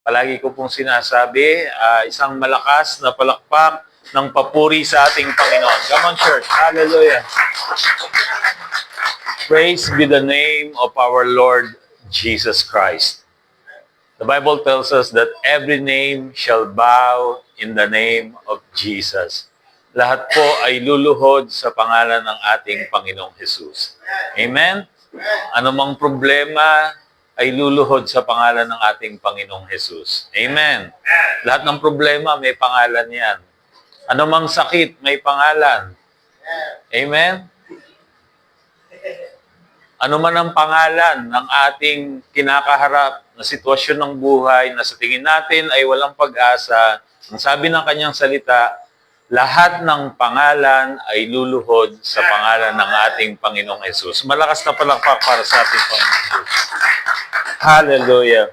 palagi ko pong sinasabi, isang malakas na palakpak ng papuri sa ating Panginoon. Come on, church. Hallelujah. Praise be the name of our Lord Jesus Christ. The Bible tells us that every name shall bow in the name of Jesus. Lahat po ay luluhod sa pangalan ng ating Panginoong Jesus. Amen? Anumang problema ay luluhod sa pangalan ng ating Panginoong Jesus. Amen? Lahat ng problema may pangalan yan. Anumang sakit may pangalan. Amen? Ano man ang pangalan ng ating kinakaharap na sitwasyon ng buhay na sa tingin natin ay walang pag-asa, ang sabi ng kanyang salita, lahat ng pangalan ay luluhod sa pangalan ng ating Panginoong Jesus. Malakas na palakpak para sa ating Panginoong Jesus. Hallelujah.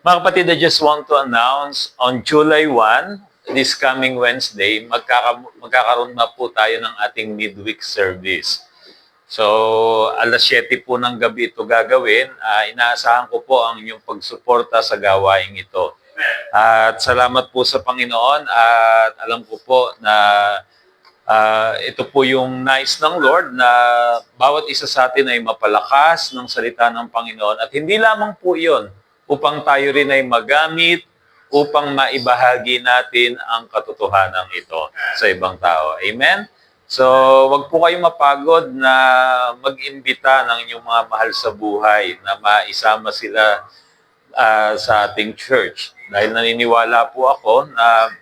Mga kapatid, I just want to announce on July 1, this coming Wednesday, magkakaroon na po tayo ng ating midweek service. So, alas 7 po ng gabi ito gagawin. Inaasahan ko po ang inyong pagsuporta sa gawaing ito. At salamat po sa Panginoon at alam ko po na ito po yung nais ng Lord na bawat isa sa atin ay mapalakas ng salita ng Panginoon. At hindi lamang po yun upang tayo rin ay magamit upang maibahagi natin ang katotohanan ito sa ibang tao. Amen? So, wag po kayong mapagod na mag-imbita ng inyong mga mahal sa buhay na maisama sila sa ating church. Dahil naniniwala po ako na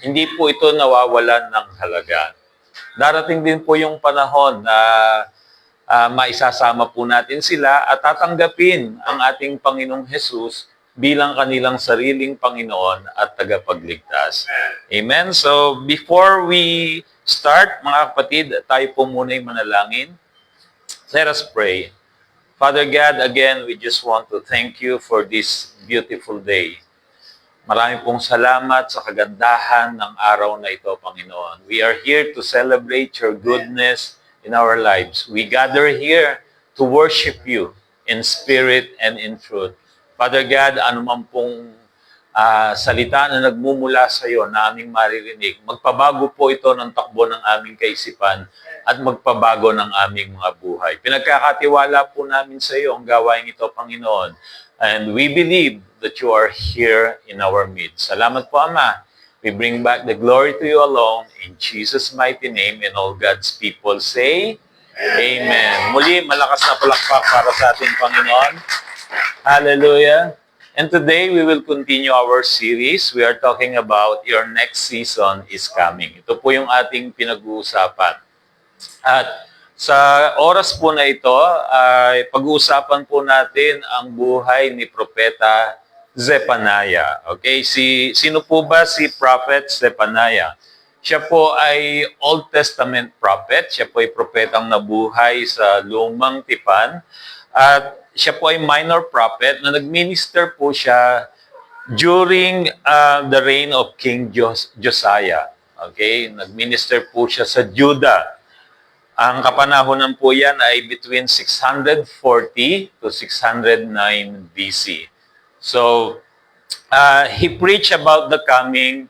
hindi po ito nawawalan ng halaga. Darating din po yung panahon na maisasama po natin sila at tatanggapin ang ating Panginoong Jesus bilang kanilang sariling Panginoon at tagapagligtas. Amen? So, before we start, mga kapatid, tayo po muna yung manalangin. Let us pray. Father God, again, we just want to thank you for this beautiful day. Marami pong salamat sa kagandahan ng araw na ito, Panginoon. We are here to celebrate your goodness in our lives. We gather here to worship you in spirit and in truth. Father God, anuman pong salita na nagmumula sa iyo na aming maririnig, magpabago po ito ng takbo ng aming kaisipan at magpabago ng aming mga buhay. Pinagkakatiwala po namin sa iyo ang gawain ito, Panginoon. And we believe that you are here in our midst. Salamat po, Ama. We bring back the glory to you alone in Jesus' mighty name, and all God's people say, Amen. Muli, malakas na palakpak para sa ating Panginoon. Hallelujah. And today, we will continue our series. We are talking about your next season is coming. Ito po yung ating pinag-uusapan. At sa oras po na ito, ay pag-uusapan po natin ang buhay ni Propeta Zephaniah. Okay? Sino po ba si Prophet Zephaniah? Siya po ay Old Testament prophet. Siya po ay propetang nabuhay sa Lumang Tipan. At siya po ay minor prophet na nag-minister po siya during the reign of King Josiah. Okay? Nag-minister po siya sa Judah. Ang kapanahonan po yan ay between 640 to 609 BC. So, he preached about the coming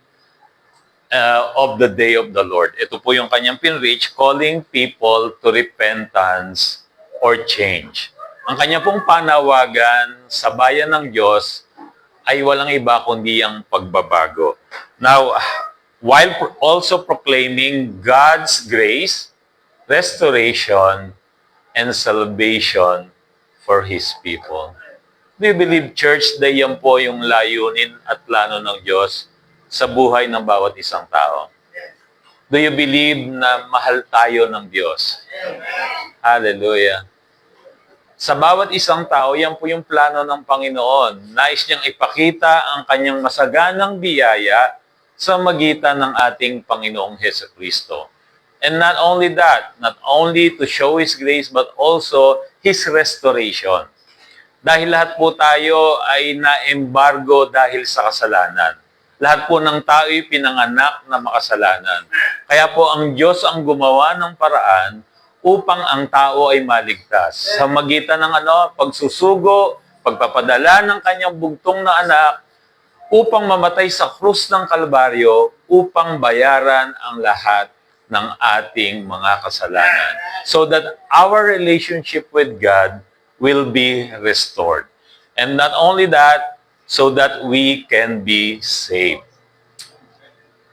of the day of the Lord. Ito po yung kanyang pinreach, calling people to repentance or change. Ang kanya pong panawagan sa bayan ng Diyos ay walang iba kundi ang pagbabago. Now, while also proclaiming God's grace, restoration, and salvation for His people. Do you believe, church, na yan po yung layunin at plano ng Diyos sa buhay ng bawat isang tao? Do you believe na mahal tayo ng Diyos? Hallelujah. Sa bawat isang tao, yan po yung plano ng Panginoon. Nais niyang ipakita ang kanyang masaganang biyaya sa magitan ng ating Panginoong Hesukristo. And not only that, not only to show His grace, but also His restoration. Dahil lahat po tayo ay na-embargo dahil sa kasalanan. Lahat po ng tao'y pinanganak na makasalanan. Kaya po ang Diyos ang gumawa ng paraan upang ang tao ay maligtas. Sa magitan ng pagsusugo, pagpapadala ng kanyang bugtong na anak, upang mamatay sa krus ng Kalbaryo upang bayaran ang lahat ng ating mga kasalanan so that our relationship with God will be restored. And not only that, so that we can be saved.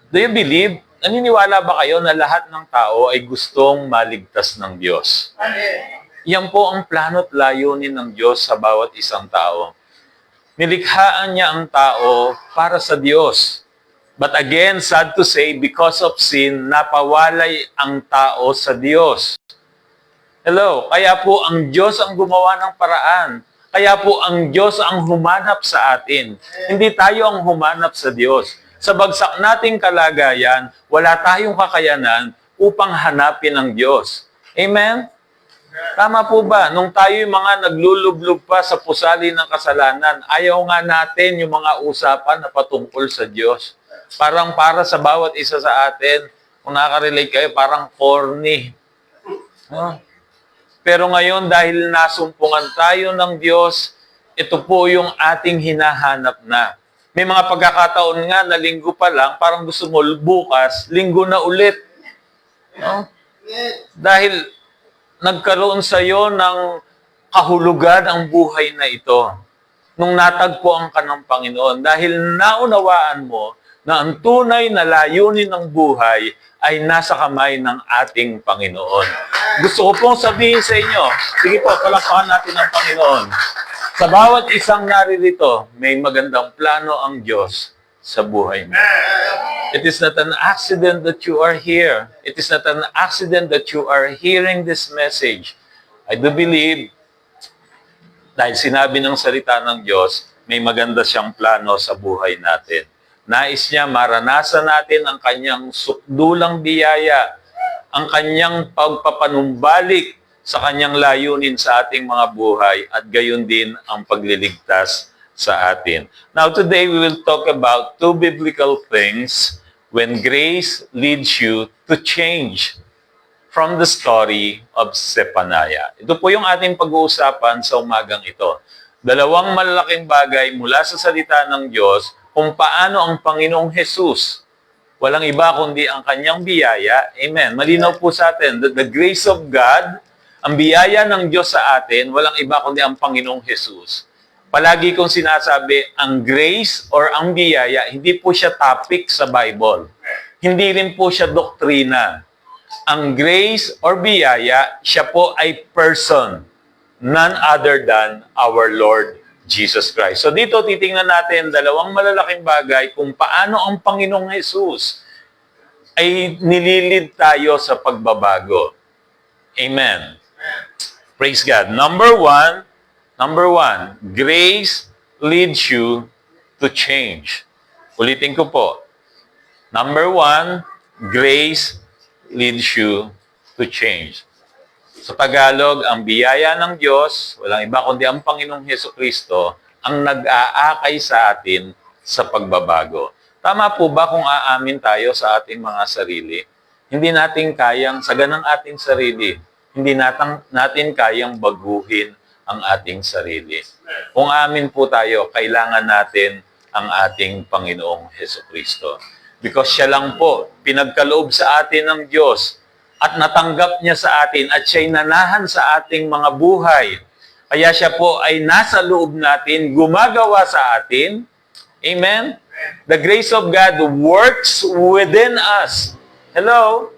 Do you believe? Naniniwala ba kayo na lahat ng tao ay gustong maligtas ng Diyos? Yan po ang plano't layunin ng Diyos sa bawat isang tao. Nilikhaan niya ang tao para sa Diyos. But again, sad to say, because of sin, napawalay ang tao sa Diyos. Hello, kaya po ang Diyos ang gumawa ng paraan. Kaya po ang Diyos ang humanap sa atin. Hindi tayo ang humanap sa Diyos. Sa bagsak nating kalagayan, wala tayong kakayanan upang hanapin ang Diyos. Amen? Tama po ba? Nung tayo yung mga naglulublog pa sa pusali ng kasalanan, ayaw nga natin yung mga usapan na patungkol sa Diyos. Parang para sa bawat isa sa atin, kung nakaka-relate kayo, parang corny. Huh? Pero ngayon, dahil nasumpungan tayo ng Diyos, ito po yung ating hinahanap na. May mga pagkakataon nga na linggo pa lang, parang gusto mo bukas, linggo na ulit. No? Dahil nagkaroon sa iyo ng kahulugan ang buhay na ito. Nung natagpuan ka ng Panginoon, dahil naunawaan mo na ang tunay na layunin ng buhay ay nasa kamay ng ating Panginoon. Gusto ko pong sabihin sa inyo, sige po, palakpakan natin ang Panginoon. Sa bawat isang naririto, may magandang plano ang Diyos sa buhay mo. It is not an accident that you are here. It is not an accident that you are hearing this message. I do believe, dahil sinabi ng salita ng Diyos, may maganda siyang plano sa buhay natin. Nais niya maranasan natin ang kanyang sukdulang biyaya, ang kanyang pagpapanumbalik sa kanyang layunin sa ating mga buhay at gayon din ang pagliligtas sa atin. Now today we will talk about two biblical things when grace leads you to change from the story of Zephaniah. Ito po yung ating pag-uusapan sa umagang ito. Dalawang malalaking bagay mula sa salita ng Diyos kung paano ang Panginoong Jesus, walang iba kundi ang kanyang biyaya. Amen. Malinaw po sa atin that the grace of God, ang biyaya ng Diyos sa atin, walang iba kundi ang Panginoong Jesus. Palagi kong sinasabi, ang grace or ang biyaya, hindi po siya topic sa Bible. Hindi rin po siya doktrina. Ang grace or biyaya, siya po ay person, none other than our Lord Jesus Christ. So dito titingnan natin dalawang malalaking bagay kung paano ang Panginoong Jesus ay nililid tayo sa pagbabago. Amen. Praise God. Number one, grace leads you to change. Ulitin ko po. Number one, grace leads you to change. Sa Tagalog, ang biyaya ng Diyos, walang iba kundi ang Panginoong Hesukristo, ang nag-aakay sa atin sa pagbabago. Tama po ba kung aamin tayo sa ating mga sarili? Hindi natin kayang, sa ganang ating sarili, hindi natin kayang baguhin ang ating sarili. Kung amin po tayo, kailangan natin ang ating Panginoong Hesukristo. Because siya lang po, pinagkaloob sa atin ng Diyos, at natanggap niya sa atin at siya'y nanahan sa ating mga buhay. Kaya siya po ay nasa loob natin, gumagawa sa atin. Amen? The grace of God works within us. Hello?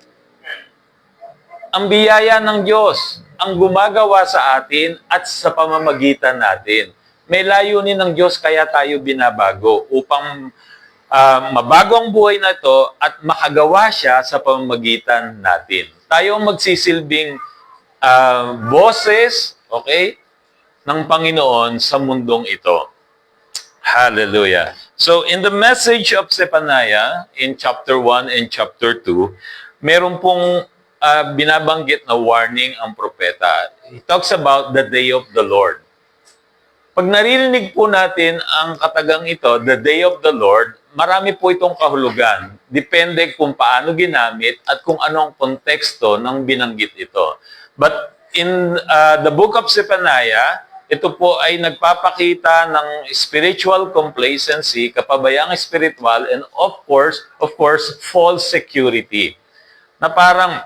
Ang biyaya ng Diyos ang gumagawa sa atin at sa pamamagitan natin. May layunin ng Diyos kaya tayo binabago upang mabago ang buhay na ito at makagawa siya sa pamamagitan natin. Tayo ang magsisilbing boses, okay, ng Panginoon sa mundong ito. Hallelujah. So, in the message of Zephaniah, in chapter 1 and chapter 2, meron pong binabanggit na warning ang propeta. He talks about the day of the Lord. Pag naririnig po natin ang katagang ito, the day of the Lord, marami po itong kahulugan. Depende kung paano ginamit at kung anong konteksto ng binanggit ito. But in the book of Zephaniah, ito po ay nagpapakita ng spiritual complacency, kapabayang spiritual, and of course, false security. Na parang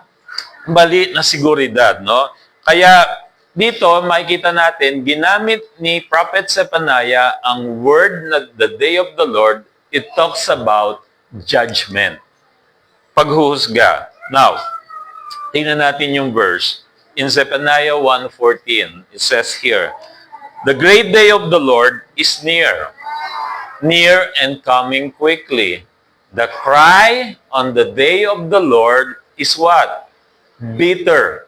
bali na seguridad, no? Kaya dito makikita natin ginamit ni Prophet Zephaniah ang word na the day of the Lord. It talks about judgment, paghuhusga. Now, tingnan natin yung verse in Zephaniah 1:14. It says here, "The great day of the Lord is near, near and coming quickly. The cry on the day of the Lord is what? Bitter.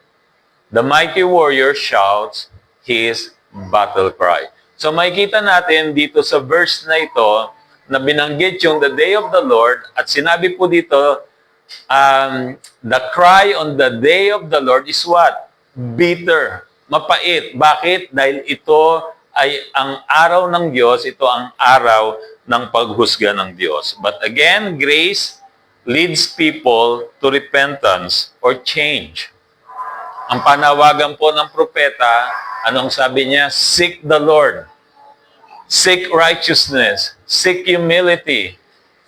The mighty warrior shouts his battle cry." So makikita natin dito sa verse na ito na binanggit yung the day of the Lord at sinabi po dito, the cry on the day of the Lord is what? Bitter. Mapait. Bakit? Dahil ito ay ang araw ng Diyos, ito ang araw ng paghusga ng Diyos. But again, grace leads people to repentance or change. Ang panawagan po ng propeta, anong sabi niya? Seek the Lord. Seek righteousness. Seek humility.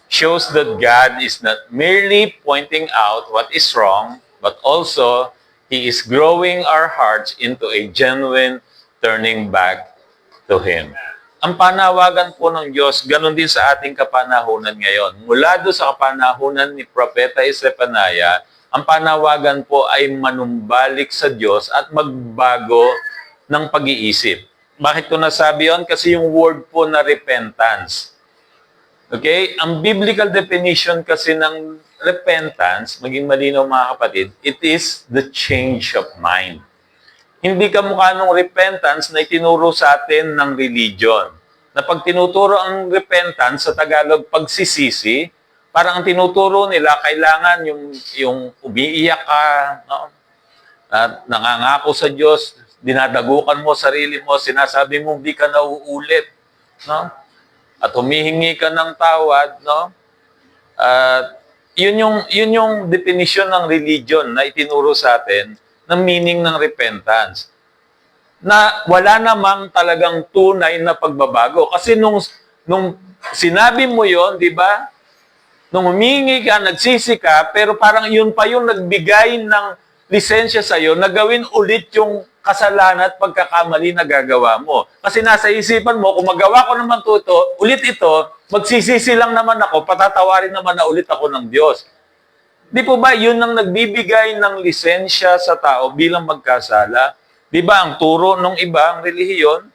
Shows that God is not merely pointing out what is wrong, but also He is growing our hearts into a genuine turning back to Him. Ang panawagan po ng Diyos, ganun din sa ating kapanahunan ngayon. Mula doon sa kapanahunan ni Propeta Zephaniah, ang panawagan po ay manumbalik sa Diyos at magbago ng pag-iisip. Bakit ko nasabi yun? Kasi yung word po na repentance. Okay? Ang biblical definition kasi ng repentance, maging malinaw mga kapatid, it is the change of mind. Hindi kamukha ng repentance na itinuro sa atin ng religion. Na pag tinuturo ang repentance sa Tagalog, pagsisisi, parang ang tinuturo nila, kailangan yung umiiyak ka, no? At nangangako sa Diyos, dinadagukan mo sarili mo, sinasabi mo hindi ka nauulit, no? At humihingi ka ng tawad, no? At yun yung definition ng religion na itinuro sa atin ng meaning ng repentance. Na wala namang talagang tunay na pagbabago. Kasi nung sinabi mo yon, di ba? Nung humingi ka, nagsisi ka, pero parang yun pa yung nagbigay ng lisensya sa'yo na gawin ulit yung kasalanan at pagkakamali na gagawa mo. Kasi nasa isipan mo, kung magawa ko naman ulit ito, magsisisi lang naman ako, patatawarin naman na ulit ako ng Diyos. Di po ba yun ang nagbibigay ng lisensya sa tao bilang magkasala? Di ba ang turo ng iba, ang relihiyon,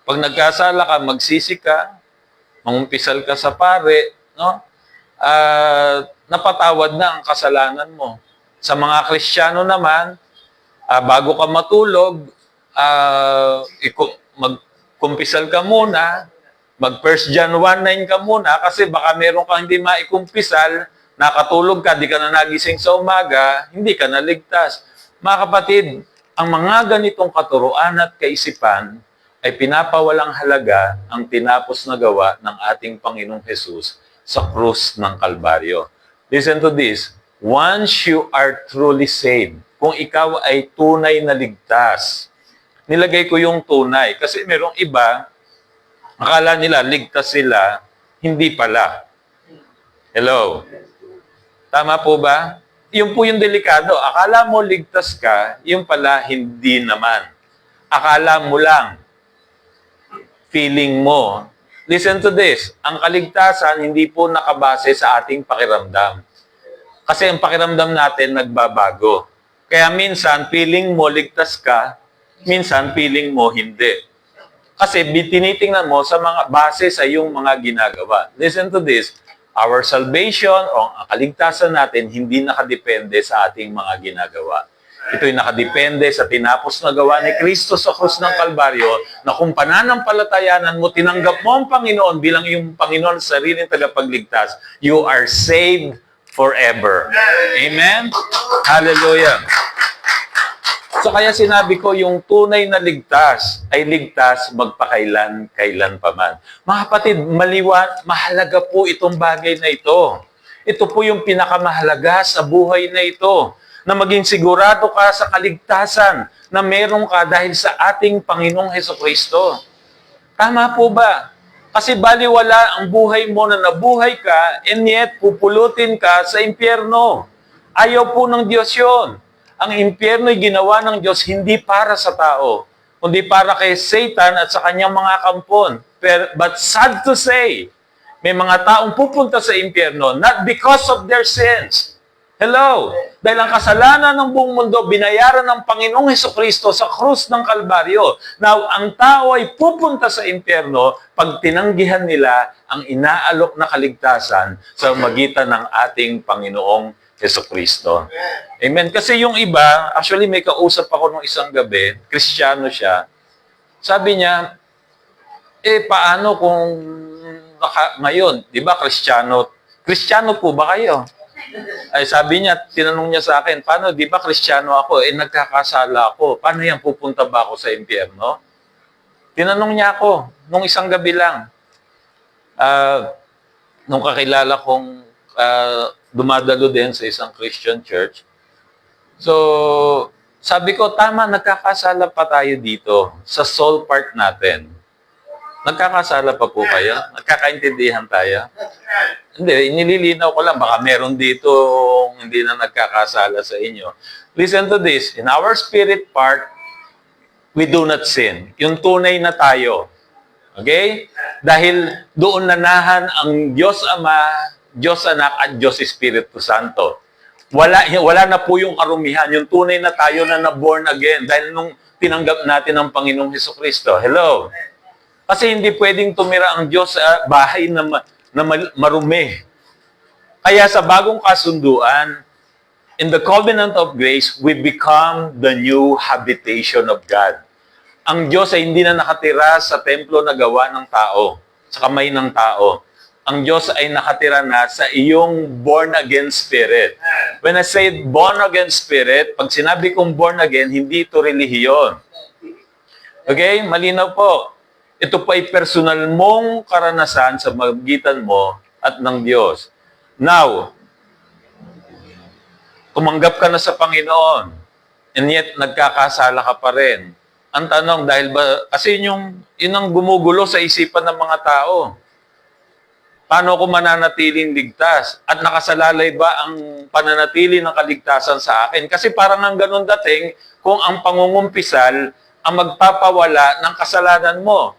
pag nagkasala ka, magsisi ka, mangumpisal ka sa pare, no? Napatawad na ang kasalanan mo. Sa mga Kristiyano naman, bago ka matulog, magkumpisal ka muna, mag 1 John 1:9 ka muna, kasi baka meron kang hindi maikumpisal, nakatulog ka, di ka na nagising sa umaga, hindi ka naligtas. Mga kapatid, ang mga ganitong katuruan at kaisipan ay pinapawalang halaga ang tinapos na gawa ng ating Panginoong Hesus sa krus ng Kalbaryo. Listen to this. Once you are truly saved, kung ikaw ay tunay na ligtas, nilagay ko yung tunay. Kasi merong iba, akala nila ligtas sila, hindi pala. Hello? Tama po ba? Yung po yung delikado. Akala mo ligtas ka, yung pala hindi naman. Akala mo lang. Feeling mo. Listen to this. Ang kaligtasan hindi po nakabase sa ating pakiramdam. Kasi ang pakiramdam natin nagbabago. Kaya minsan, feeling mo ligtas ka, minsan feeling mo hindi. Kasi tinitingnan mo sa mga base sa iyong mga ginagawa. Listen to this. Our salvation o ang kaligtasan natin hindi nakadepende sa ating mga ginagawa. Ito'y nakadepende sa tinapos na gawa ni Kristo sa krus ng Kalbaryo na kung pananampalatayanan mo, tinanggap mo ang Panginoon bilang iyong Panginoon sa sariling tagapagligtas, you are saved forever. Amen? Hallelujah. So kaya sinabi ko, yung tunay na ligtas ay ligtas magpakailan-kailan pa man. Mga kapatid, mahalaga po itong bagay na ito. Ito po yung pinakamahalaga sa buhay na ito. na maging sigurado ka sa kaligtasan na meron ka dahil sa ating Panginoong Hesukristo. Tama po ba? Kasi baliwala ang buhay mo na nabuhay ka and yet pupulutin ka sa impyerno. Ayaw po ng Diyos yun. Ang impyerno ay ginawa ng Diyos hindi para sa tao, kundi para kay Satan at sa kanyang mga kampon. But sad to say, may mga taong pupunta sa impyerno not because of their sins. Hello? Dahil ang kasalanan ng buong mundo, binayaran ng Panginoong Hesukristo sa krus ng Kalbaryo. Now, ang tao ay pupunta sa impyerno pag tinanggihan nila ang inaalok na kaligtasan sa magitan ng ating Panginoong Hesukristo. Amen. Kasi yung iba, actually may kausap ako nung isang gabi, Kristiyano siya. Sabi niya, paano kung ngayon, di ba Kristiyano po ba kayo? Ay sabi niya, tinanong niya sa akin, paano, di ba Kristiyano ako, nagkakasala ako, paano yan, pupunta ba ako sa impyerno? Tinanong niya ako, nung isang gabi lang, nung kakilala kong dumadalo din sa isang Christian church. So, sabi ko, tama, nagkakasala pa tayo dito sa soul part natin. Nagkakasala pa po kayo? Nagkakaintindihan tayo? Hindi, inililinaw ko lang. Baka meron dito hindi na nagkakasala sa inyo. Listen to this. In our spirit part, we do not sin. Yung tunay na tayo. Okay? Dahil doon nanahan ang Diyos Ama, Diyos Anak, at Diyos Espiritu Santo. Wala na po yung karumihan. Yung tunay na tayo na na-born again. Dahil nung tinanggap natin ang Panginoong Hesukristo. Hello? Kasi hindi pwedeng tumira ang Diyos sa bahay na marumi. Kaya sa bagong kasunduan, in the covenant of grace, we become the new habitation of God. Ang Diyos ay hindi na nakatira sa templo na gawa ng tao, sa kamay ng tao. Ang Diyos ay nakatira na sa iyong born-again spirit. When I say born-again spirit, pag sinabi kong born again, hindi ito relihiyon. Okay? Malinaw po. Ito pa ay personal mong karanasan sa magitan mo at ng Diyos. Now, tumanggap ka na sa Panginoon, and yet nagkakasala ka pa rin. Ang tanong, dahil ba, kasi yun ang gumugulo sa isipan ng mga tao. Paano ko mananatiling ligtas? At nakasalalay ba ang pananatili ng kaligtasan sa akin? Kasi parang ang ganun dating, kung ang pangungumpisal ang magpapawala ng kasalanan mo.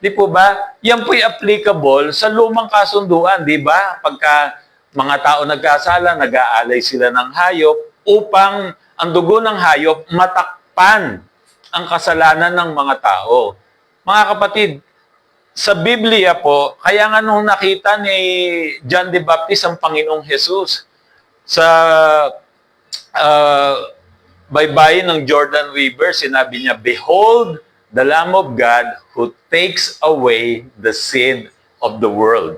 Di po ba? Yan po'y applicable sa lumang kasunduan, di ba? Pagka mga tao nagkasala, nag-aalay sila ng hayop upang ang dugo ng hayop matakpan ang kasalanan ng mga tao. Mga kapatid, sa Biblia po, kaya nga nung nakita ni John the Baptist ang Panginoong Jesus sa baybayin ng Jordan River, sinabi niya, "Behold, the Lamb of God who takes away the sin of the world."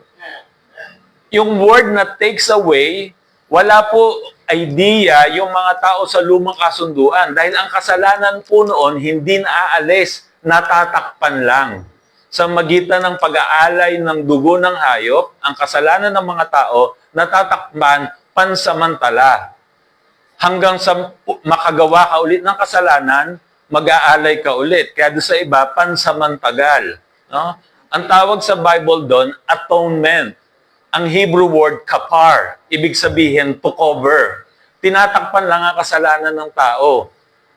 Yung word na takes away, wala po idea yung mga tao sa lumang kasunduan. Dahil ang kasalanan po noon, hindi naaalis, natatakpan lang. Sa magitan ng pag-aalay ng dugo ng hayop, ang kasalanan ng mga tao, natatakpan pansamantala. Hanggang sa makagawa ka ulit ng kasalanan, mag-aalay ka ulit. Kaya doon sa iba, pansamantagal. No? Ang tawag sa Bible doon, atonement. Ang Hebrew word, kapar. Ibig sabihin, to cover. Tinatakpan lang ang kasalanan ng tao.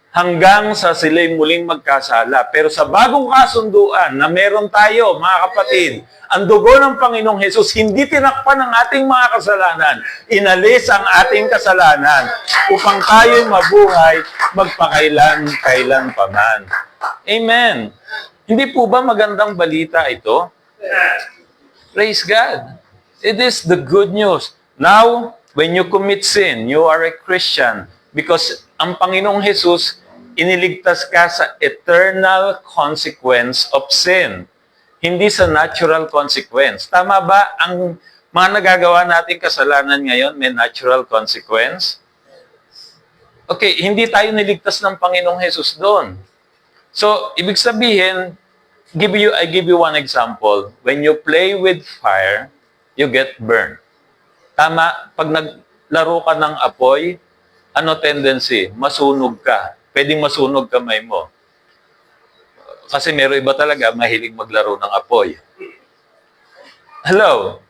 Hanggang sa sila'y muling magkasala. Pero sa bagong kasunduan na meron tayo, mga kapatid, ang dugo ng Panginoong Hesus, hindi tinakpan ang ating mga kasalanan. Inalis ang ating kasalanan upang tayo mabuhay magpakailan-kailan pa man. Amen. Hindi po ba magandang balita ito? Praise God. It is the good news. Now, when you commit sin, you are a Christian because ang Panginoong Hesus, iniligtas ka sa eternal consequence of sin. Hindi sa natural consequence. Tama ba ang mga nagagawa nating kasalanan ngayon may natural consequence? Okay, hindi tayo niligtas ng Panginoong Hesus doon. So, ibig sabihin, I give you one example. When you play with fire, you get burned. Tama, pag naglaro ka ng apoy, ano tendency? Masunog ka. Pwedeng masunog kamay mo. Kasi meron iba talaga, mahilig maglaro ng apoy. Hello?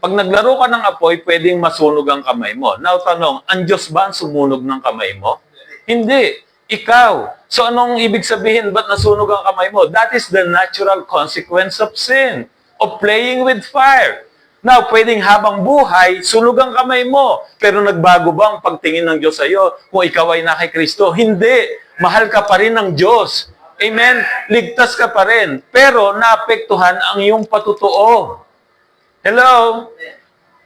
Pag naglaro ka ng apoy, pwedeng masunog ang kamay mo. Now, tanong, ang Diyos ba ang sumunog ng kamay mo? Hindi. Ikaw. So, anong ibig sabihin? Ba't nasunog ang kamay mo? That is the natural consequence of sin, of playing with fire. Now, pwedeng habang buhay, sunog ang kamay mo. Pero nagbago ba ang pagtingin ng Diyos sa iyo kung ikaw ay na kay Kristo? Hindi. Mahal ka pa rin ng Diyos. Amen? Ligtas ka pa rin. Pero naapektuhan ang iyong patutuo. Hello?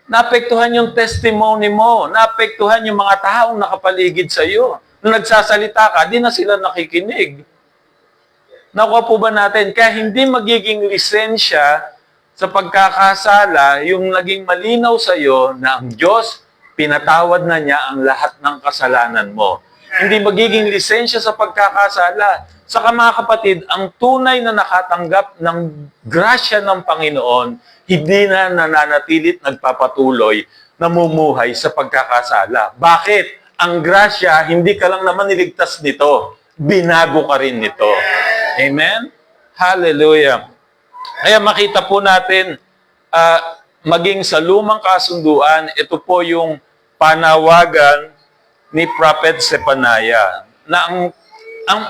Naapektuhan yung testimony mo. Naapektuhan yung mga taong nakapaligid sa iyo. Nung nagsasalita ka, di na sila nakikinig. Nakuha po ba natin? Kaya hindi magiging lisensya sa pagkakasala, yung naging malinaw sa iyo na ang Diyos, pinatawad na niya ang lahat ng kasalanan mo. Hindi magiging lisensya sa pagkakasala. Saka mga kapatid, ang tunay na nakatanggap ng grasya ng Panginoon, hindi na nananatilit nagpapatuloy namumuhay sa pagkakasala. Bakit? Ang grasya, hindi ka lang naman niligtas nito. Binago ka rin nito. Amen? Hallelujah. Kaya makita po natin, maging sa lumang kasunduan, ito po yung panawagan ni Prophet Zephaniah na ang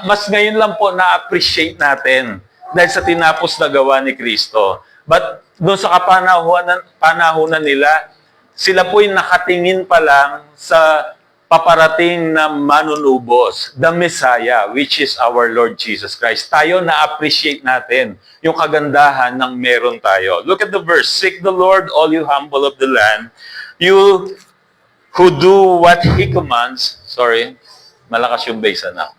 mas ngayon lang po na-appreciate natin dahil sa tinapos na gawa ni Kristo. But doon sa panahunan nila, sila po'y nakatingin pa lang sa paparating na manunubos, the Messiah, which is our Lord Jesus Christ. Tayo na-appreciate natin yung kagandahan ng meron tayo. Look at the verse. Seek the Lord, all you humble of the land, you who do what He commands. Sorry, malakas yung base na.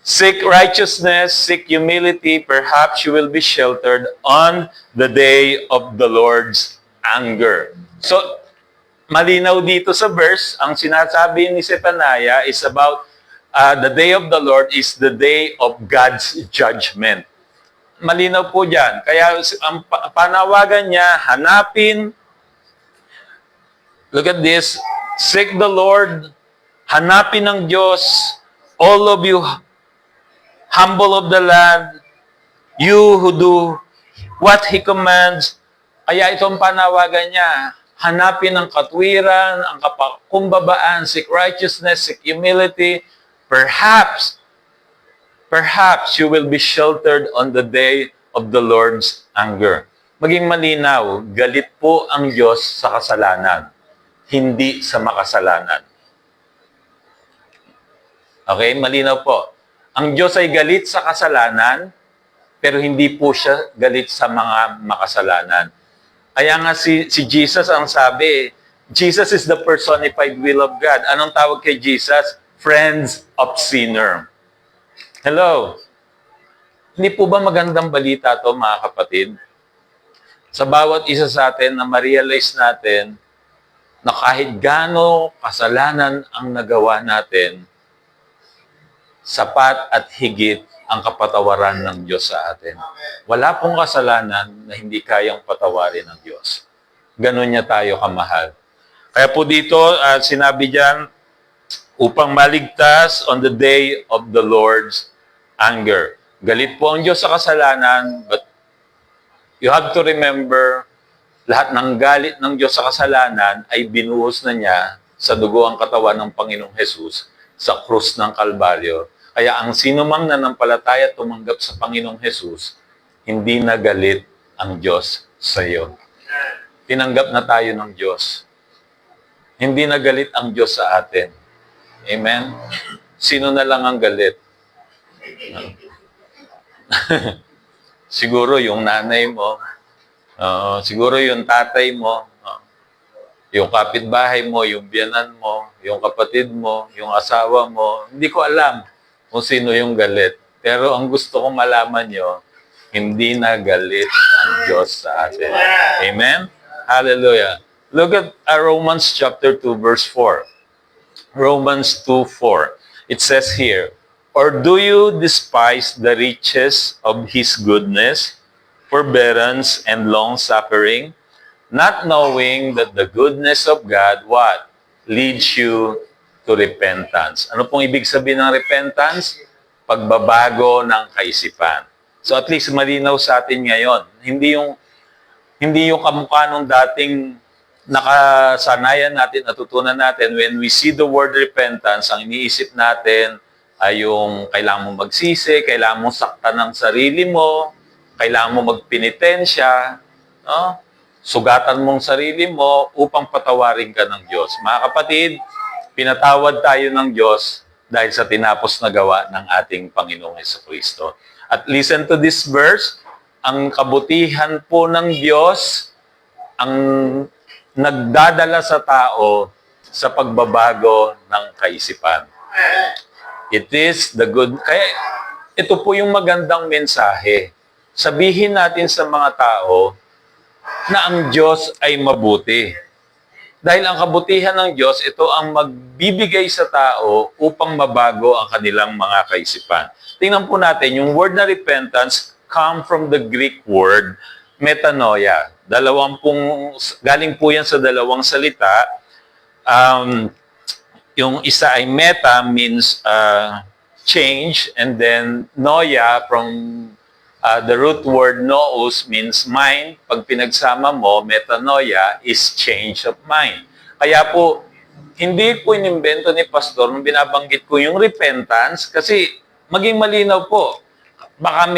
Seek righteousness, seek humility, perhaps you will be sheltered on the day of the Lord's anger. So, malinaw dito sa verse, ang sinasabi ni Zephaniah is about the day of the Lord is the day of God's judgment. Malinaw po dyan. Kaya ang panawagan niya, hanapin, look at this, seek the Lord, hanapin ng Diyos, all of you humble of the land, you who do what He commands. Kaya itong panawagan niya, hanapin ang katwiran, ang kapakumbabaan, seek righteousness, seek humility. Perhaps you will be sheltered on the day of the Lord's anger. Maging malinaw, galit po ang Diyos sa kasalanan, hindi sa makasalanan. Okay, malinaw po. Ang Diyos ay galit sa kasalanan, pero hindi po siya galit sa mga makasalanan. Kaya nga si Jesus ang sabi, Jesus is the personified will of God. Anong tawag kay Jesus? Friends of sinner. Hello? Hindi po ba magandang balita to mga kapatid? Sa bawat isa sa atin na ma-realize natin na kahit gaano kasalanan ang nagawa natin, sapat at higit ang kapatawaran ng Diyos sa atin. Wala pong kasalanan na hindi kayang patawarin ng Diyos. Ganon niya tayo kamahal. Kaya po dito, sinabi diyan, upang maligtas on the day of the Lord's anger. Galit po ang Diyos sa kasalanan, but you have to remember, lahat ng galit ng Diyos sa kasalanan ay binuhos na niya sa dugo ang katawan ng Panginoong Hesus sa krus ng Kalbaryo. Kaya ang sinumang nanampalataya at tumanggap sa Panginoong Hesus, hindi na galit ang Diyos sa iyo. Tinanggap na tayo ng Diyos. Hindi na galit ang Diyos sa atin. Amen? Sino na lang ang galit? Siguro yung nanay mo, siguro yung tatay mo, yung kapitbahay mo, yung biyanan mo, yung kapatid mo, yung asawa mo. Hindi ko alam kung sino yung galit. Pero ang gusto kong malaman nyo, hindi na galit ang Diyos sa atin. Amen? Hallelujah. Look at Romans chapter 2, verse 4. Romans 2:4. It says here, or do you despise the riches of His goodness, forbearance, and long-suffering, not knowing that the goodness of God, what? leads you to repentance. Ano pong ibig sabihin ng repentance? Pagbabago ng kaisipan. So at least malinaw sa atin ngayon. Hindi yung kamukha nung dating nakasanayan natin, natutunan natin, when we see the word repentance, ang iniisip natin ay yung kailangan mo magsisi, kailangan mo saktan ng sarili mo, kailangan mo magpenitensya, no? Sugatan mong sarili mo upang patawarin ka ng Diyos. Mga kapatid, pinatawad tayo ng Diyos dahil sa tinapos na gawa ng ating Panginoong Jesucristo. At listen to this verse, ang kabutihan po ng Diyos ang nagdadala sa tao sa pagbabago ng kaisipan. It is the good... Kaya ito po yung magandang mensahe. Sabihin natin sa mga tao na ang Diyos ay mabuti. Dahil ang kabutihan ng Diyos, ito ang magbibigay sa tao upang mabago ang kanilang mga kaisipan. Tingnan po natin, yung word na repentance come from the Greek word metanoia. Galing po yan sa dalawang salita. Yung isa ay meta means change, and then noia from the root word nous means mind. Pag pinagsama mo, metanoia is change of mind. Kaya po, hindi po inimbento ni Pastor nung binabanggit ko yung repentance kasi maging malinaw po. Baka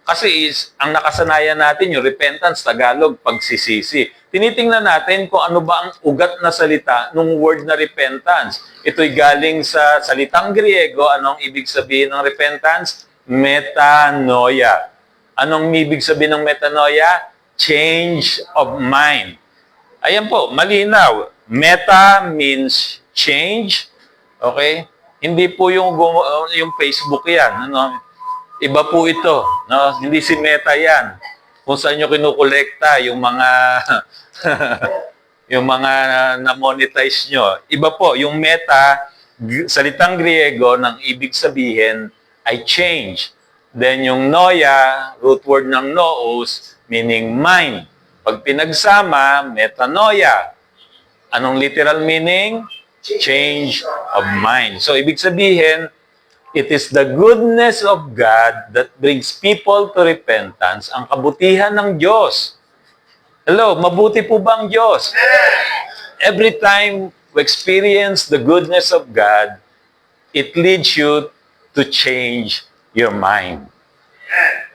kasi ang nakasanayan natin yung repentance, Tagalog, pagsisisi. Tinitingnan natin kung ano ba ang ugat na salita ng word na repentance. Ito'y galing sa salitang Griego. Anong ibig sabihin ng repentance? Metanoia. Anong ibig sabihin ng metanoia? Change of mind. Ayan po, malinaw. Meta means change. Okay? Hindi po yung Facebook yan. Iba po ito. No? Hindi si Meta yan. Kung saan nyo kinukolekta yung mga yung mga na-monetize nyo. Iba po, yung Meta, salitang Griego, ng ibig sabihin ay change. Then yung noia, root word ng nous, meaning mind. Pag pinagsama, metanoia. Anong literal meaning? Change of mind. So, ibig sabihin, it is the goodness of God that brings people to repentance. Ang kabutihan ng Diyos. Hello, mabuti po ba ang Diyos? Every time we experience the goodness of God, it leads you to change your mind.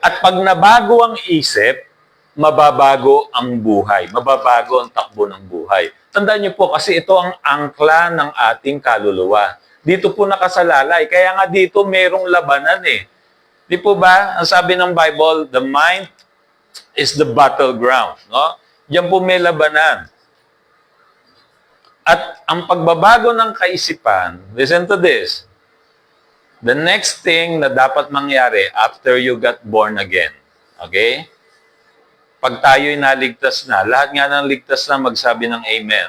At pag nabago ang isip, mababago ang buhay. Mababago ang takbo ng buhay. Tandaan niyo po, kasi ito ang angkla ng ating kaluluwa. Dito po nakasalalay. Kaya nga dito merong labanan eh. Di po ba? Ang sabi ng Bible, the mind is the battleground. No? Diyan po may labanan. At ang pagbabago ng kaisipan, listen to this, the next thing na dapat mangyari after you got born again. Okay? Pag tayo'y naligtas na, lahat nga ng ligtas na magsabi ng amen.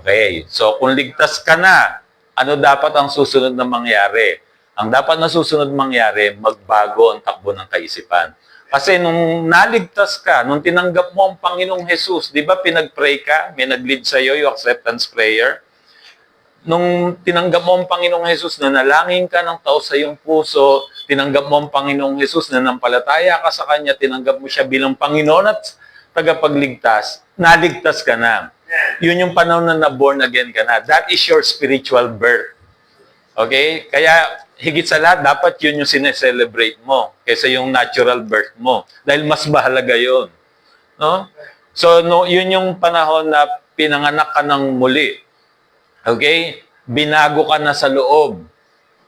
Okay. So, kung ligtas ka na, ano dapat ang susunod na mangyari? Ang dapat na susunod mangyari, magbago ang takbo ng kaisipan. Kasi nung naligtas ka, nung tinanggap mo ang Panginoong Jesus, di ba pinag-pray ka? May nag-lead sa'yo yung acceptance prayer. Nung tinanggap mo ang Panginoong Jesus, nanalangin ka ng tao sa iyong puso, tinanggap mo ang Panginoong Jesus, nanampalataya ka sa Kanya, tinanggap mo siya bilang Panginoon at tagapagligtas, naligtas ka na. Yun yung panahon na na-born again ka na. That is your spiritual birth. Okay? Kaya, higit sa lahat, dapat yun yung sineselebrate mo kaysa yung natural birth mo. Dahil mas mahalaga yun. No? So, yun yung panahon na pinanganak ka ng muli. Okay? Binago ka na sa loob.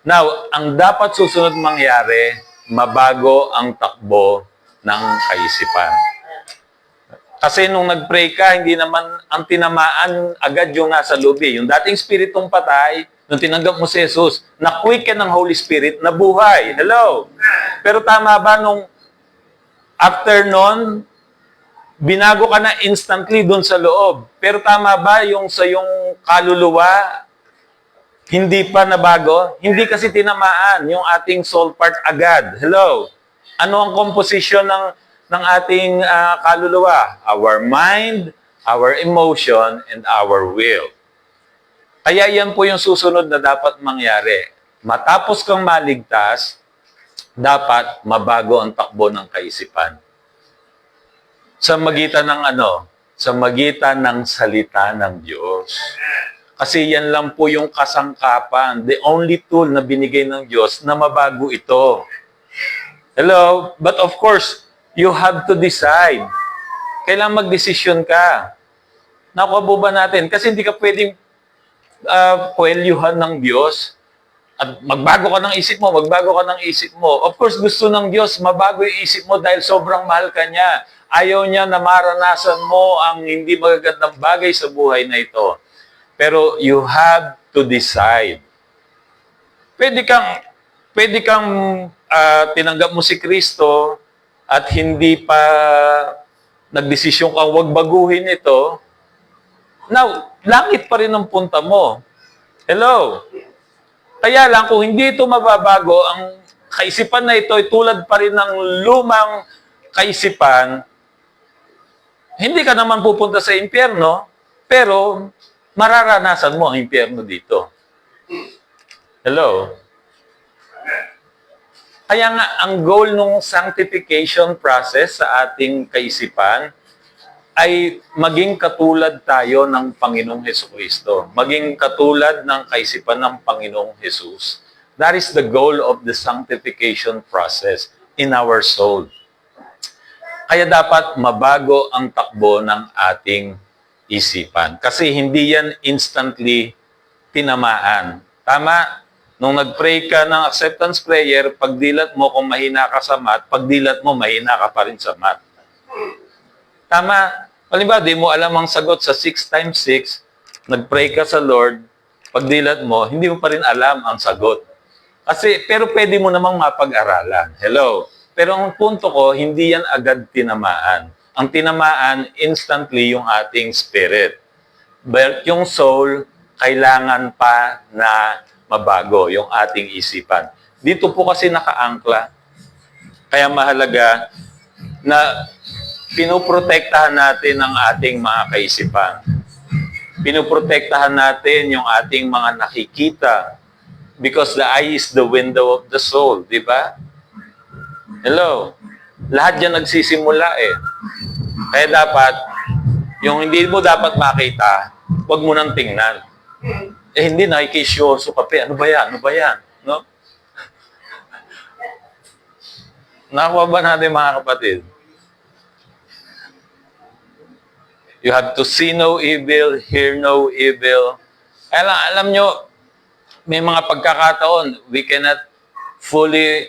Now, ang dapat susunod mangyari, mabago ang takbo ng kaisipan. Kasi nung nag-pray ka, hindi naman ang tinamaan agad yung nasa loob eh. Yung dating spiritong patay, nung tinanggap mo si Jesus, na-quicken ng Holy Spirit, nabuhay. Hello? Pero tama ba nung after nun, binago ka na instantly doon sa loob? Pero tama ba yung sa yung kaluluwa, hindi pa nabago? Hindi kasi tinamaan yung ating soul part agad. Hello? Ano ang composition ng ating kaluluwa? Our mind, our emotion, and our will. Kaya yan po yung susunod na dapat mangyari. Matapos kang maligtas, dapat mabago ang takbo ng kaisipan. Sa magitan ng ano? Sa magitan ng salita ng Diyos. Kasi yan lang po yung kasangkapan, the only tool na binigay ng Diyos na mabago ito. Hello? But of course, you have to decide. Kailangan magdesisyon ka. Nakuha po ba natin? Kasi hindi ka pwedeng puwelyuhan ng Diyos. At magbago ka ng isip mo, magbago ka ng isip mo. Of course, gusto ng Diyos, mabago yung isip mo dahil sobrang mahal ka niya. Ayaw niya na maranasan mo ang hindi magagandang bagay sa buhay na ito. Pero you have to decide. Pwede kang tinanggap mo si Kristo at hindi pa nagdesisyon kang wag baguhin ito. Now, langit pa rin ang punta mo. Hello? Kaya lang, kung hindi ito mababago, ang kaisipan na ito ay tulad pa rin ng lumang kaisipan, hindi ka naman pupunta sa impyerno, pero mararanasan mo ang impyerno dito. Hello? Kaya nga, ang goal ng sanctification process sa ating kaisipan ay maging katulad tayo ng Panginoong Hesukristo. Maging katulad ng kaisipan ng Panginoong Jesus. That is the goal of the sanctification process in our soul. Kaya dapat mabago ang takbo ng ating isipan. Kasi hindi yan instantly tinamaan. Tama? Nung nag-pray ka ng acceptance prayer, pagdilat mo kung mahina ka sa math, pagdilat mo mahina ka pa rin sa math. Tama? Halimbawa, di mo alam ang sagot sa 6 times 6, nag-pray ka sa Lord, pagdilat mo, hindi mo pa rin alam ang sagot. Pero pwede mo namang mapag-aralan. Hello? Pero ang punto ko, hindi yan agad tinamaan. Ang tinamaan, instantly yung ating spirit. But yung soul, kailangan pa na mabago yung ating isipan. Dito po kasi nakaangkla. Kaya mahalaga na pinoprotektahan natin ang ating mga kaisipan. Pinoprotektahan natin yung ating mga nakikita. Because the eye is the window of the soul, di ba? Hello? Lahat yan nagsisimula eh. Kaya dapat, yung hindi mo dapat makita, huwag mo nang tingnan. Hindi, nakikisyoso ka pa. Ano ba yan? Ano ba yan? No? Nakuha ba natin mga kapatid? You have to see no evil, hear no evil. Alam nyo, may mga pagkakataon, we cannot fully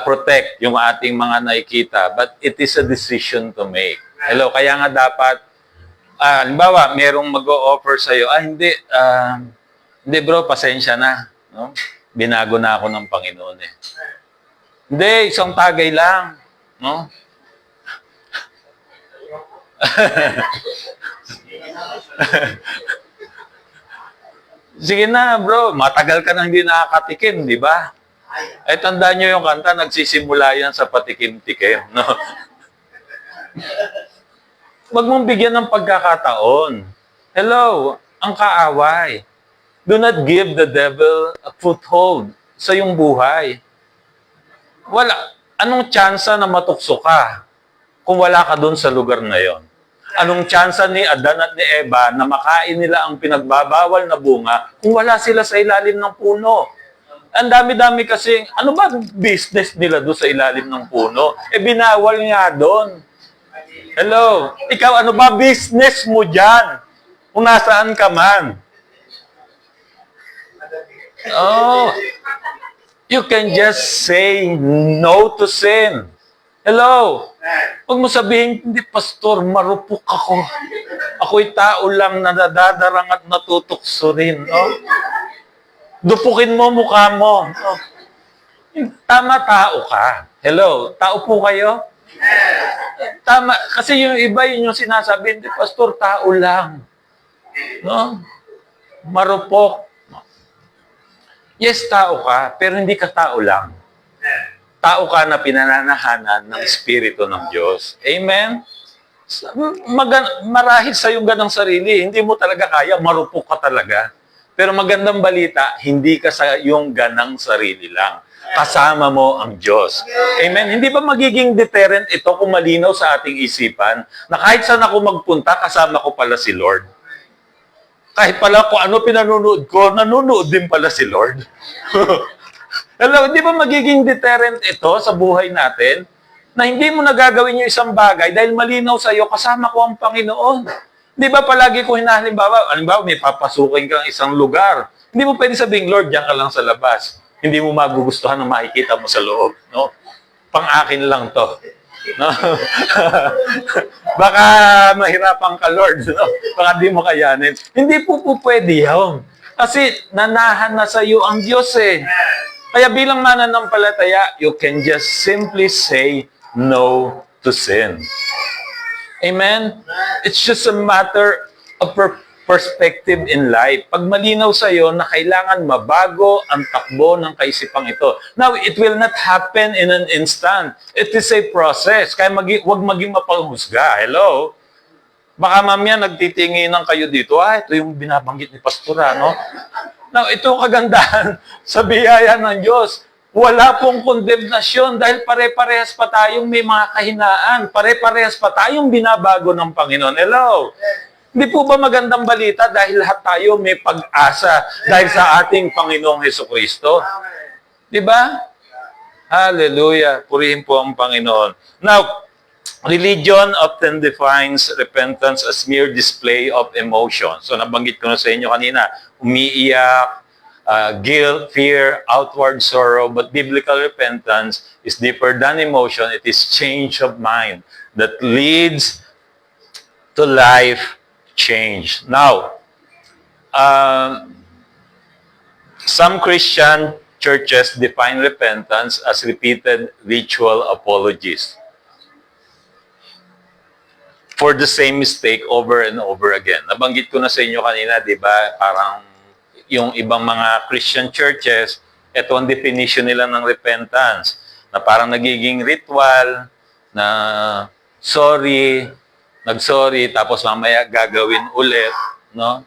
protect yung ating mga nakikita, but it is a decision to make. Hello, kaya nga dapat, halimbawa, merong mag-o-offer sa'yo, hindi bro, pasensya na. No? Binago na ako ng Panginoon eh. Hindi, isang tagay lang. No? Sige na, bro. Matagal ka nang hindi nakakatikim, di ba? Eh, tandaan nyo yung kanta, nagsisimula yan sa patikim-tikim. No? Huwag mong bigyan ng pagkakataon. Hello, ang kaaway. Do not give the devil a foothold sa iyong buhay. Wala. Anong tsansa na matukso ka kung wala ka doon sa lugar na yon? Anong tsansa ni Adan at ni Eva na makain nila ang pinagbabawal na bunga kung wala sila sa ilalim ng puno? Ang dami-dami kasi, ano ba business nila doon sa ilalim ng puno? Eh, binawal nga doon. Hello? Ikaw, ano ba business mo dyan? Kung nasaan ka man. Oh, you can just say no to sin. Hello? Huwag mo sabihin, hindi, pastor, marupok ako. Ako'y tao lang na nadadarang at natutokso rin. No? Dupukin mo mukha mo. No? Tama, tao ka. Hello? Tao po kayo? Tama. Kasi yung iba, yun yung sinasabi, hindi, pastor, tao lang. No? Marupok. Yes, tao ka, pero hindi ka tao lang. Tao ka na pinananahanan ng Espiritu ng Diyos. Amen? Marahil sa iyong ganang sarili, hindi mo talaga kaya, marupok ka talaga. Pero magandang balita, hindi ka sa yung ganang sarili lang. Kasama mo ang Diyos. Amen? Hindi ba magiging deterrent ito kung malinaw sa ating isipan na kahit saan ako magpunta, kasama ko pala si Lord? Kahit pala kung ano pinanunood ko, nanonood din pala si Lord. Hello, di ba magiging deterrent ito sa buhay natin? Na hindi mo nagagawin yung isang bagay dahil malinaw sa iyo, kasama ko ang Panginoon. Di ba palagi ko halimbawa, may papasukin kang isang lugar. Hindi mo pwede sabihin, Lord, diyan ka lang sa labas. Hindi mo magugustuhan ang makikita mo sa loob. No? Pang-akin lang to. No? Baka mahirapan ka, Lord. No? Baka di mo kayanin. Hindi po pwede yun. Kasi nanahan na sa iyo ang Diyos eh. Kaya bilang mananampalataya, you can just simply say no to sin. Amen? It's just a matter of perspective in life. Pag malinaw sa iyo na kailangan mabago ang takbo ng kaisipang ito. Now, it will not happen in an instant. It is a process. Kaya wag maging mapanghusga. Hello? Baka mamaya nagtitinginan kayo dito, ito yung binabanggit ni Pastora, no? Now, ito kagandahan sa biyaya ng Diyos. Wala pong kondemnasyon dahil pare-parehas pa tayong may mga kahinaan. Pare-parehas pa tayong binabago ng Panginoon. Hello? Hindi po ba magandang balita dahil lahat tayo may pag-asa dahil sa ating Panginoong Hesukristo? Di ba? Hallelujah. Purihin po ang Panginoon. Now, religion often defines repentance as mere display of emotion. So nabanggit ko na sa inyo kanina, umiiyak, guilt, fear, outward sorrow. But biblical repentance is deeper than emotion. It is change of mind that leads to life change. Now, some Christian churches define repentance as repeated ritual apologies for the same mistake over and over again. Nabanggit ko na sa inyo kanina, di ba, parang yung ibang mga Christian churches, ito ang definition nila ng repentance, na parang nagiging ritual, na nag-sorry, tapos mamaya gagawin ulit, no?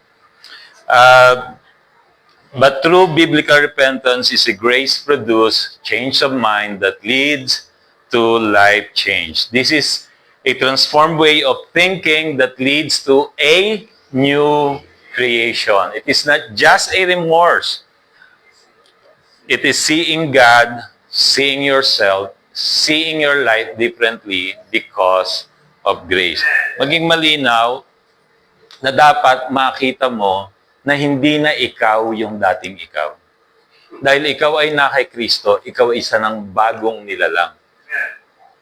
But true biblical repentance is a grace-produced change of mind that leads to life change. This is a transformed way of thinking that leads to a new creation. It is not just a remorse. It is seeing God, seeing yourself, seeing your life differently because of grace. Maging malinaw na dapat makita mo na hindi na ikaw yung dating ikaw. Dahil ikaw ay na kay Kristo, ikaw ay isa ng bagong nilalang.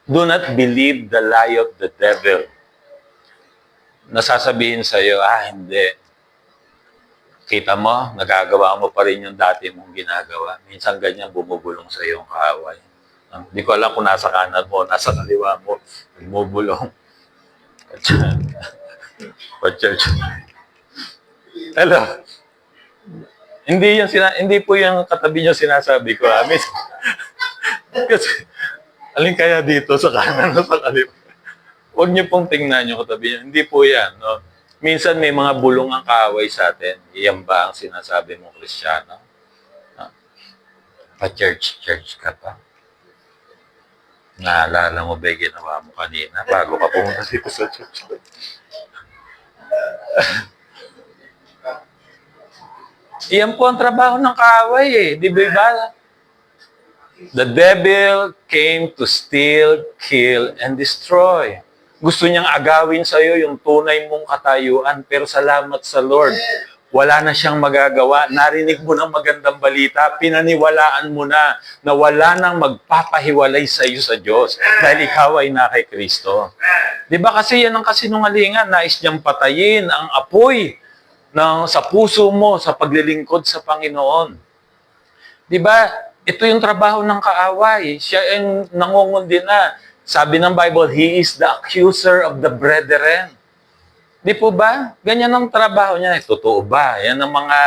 Do not believe the lie of the devil. Nasasabihin sa iyo, hindi. Kita mo, nagagawa mo pa rin yung dati mong ginagawa. Minsan ganyan bumubulong sa iyo ang kaaway. Hindi ko alam kung nasa kanan mo, nasa kaliwa mo, bumubulong. Pa-church. Hello. Hindi po yung katabi niyo sinasabi ko. Kasi, alin kaya dito sa kanan o sa kaliwa? Huwag niyo pong tingnan yung katabi niyo. Hindi po yan. No? Minsan may mga bulong ang kaaway sa atin. Iyan ba ang sinasabi mong Kristiyano? No? Pa-church ka pa. Naalala mo ba yung ginawa mo kanina bago ka pumunta dito sa church? Iyan po ang trabaho ng kaaway eh. Di ba? The devil came to steal, kill, and destroy. Gusto niyang agawin sa iyo yung tunay mong katayuan, pero salamat sa Lord. Wala na siyang magagawa. Narinig mo ng magandang balita, pinaniwalaan mo na wala nang magpapahiwalay sa iyo sa Diyos dahil ikaw ay na kay Kristo. Di ba kasi yan ang kasinungalingan, nais niyang patayin ang apoy sa puso mo sa paglilingkod sa Panginoon. Di ba? Ito yung trabaho ng kaaway. Siya ang nangungundi na. Sabi ng Bible, he is the accuser of the brethren. Di po ba? Ganyan ang trabaho niya. Totoo ba? Yan ang mga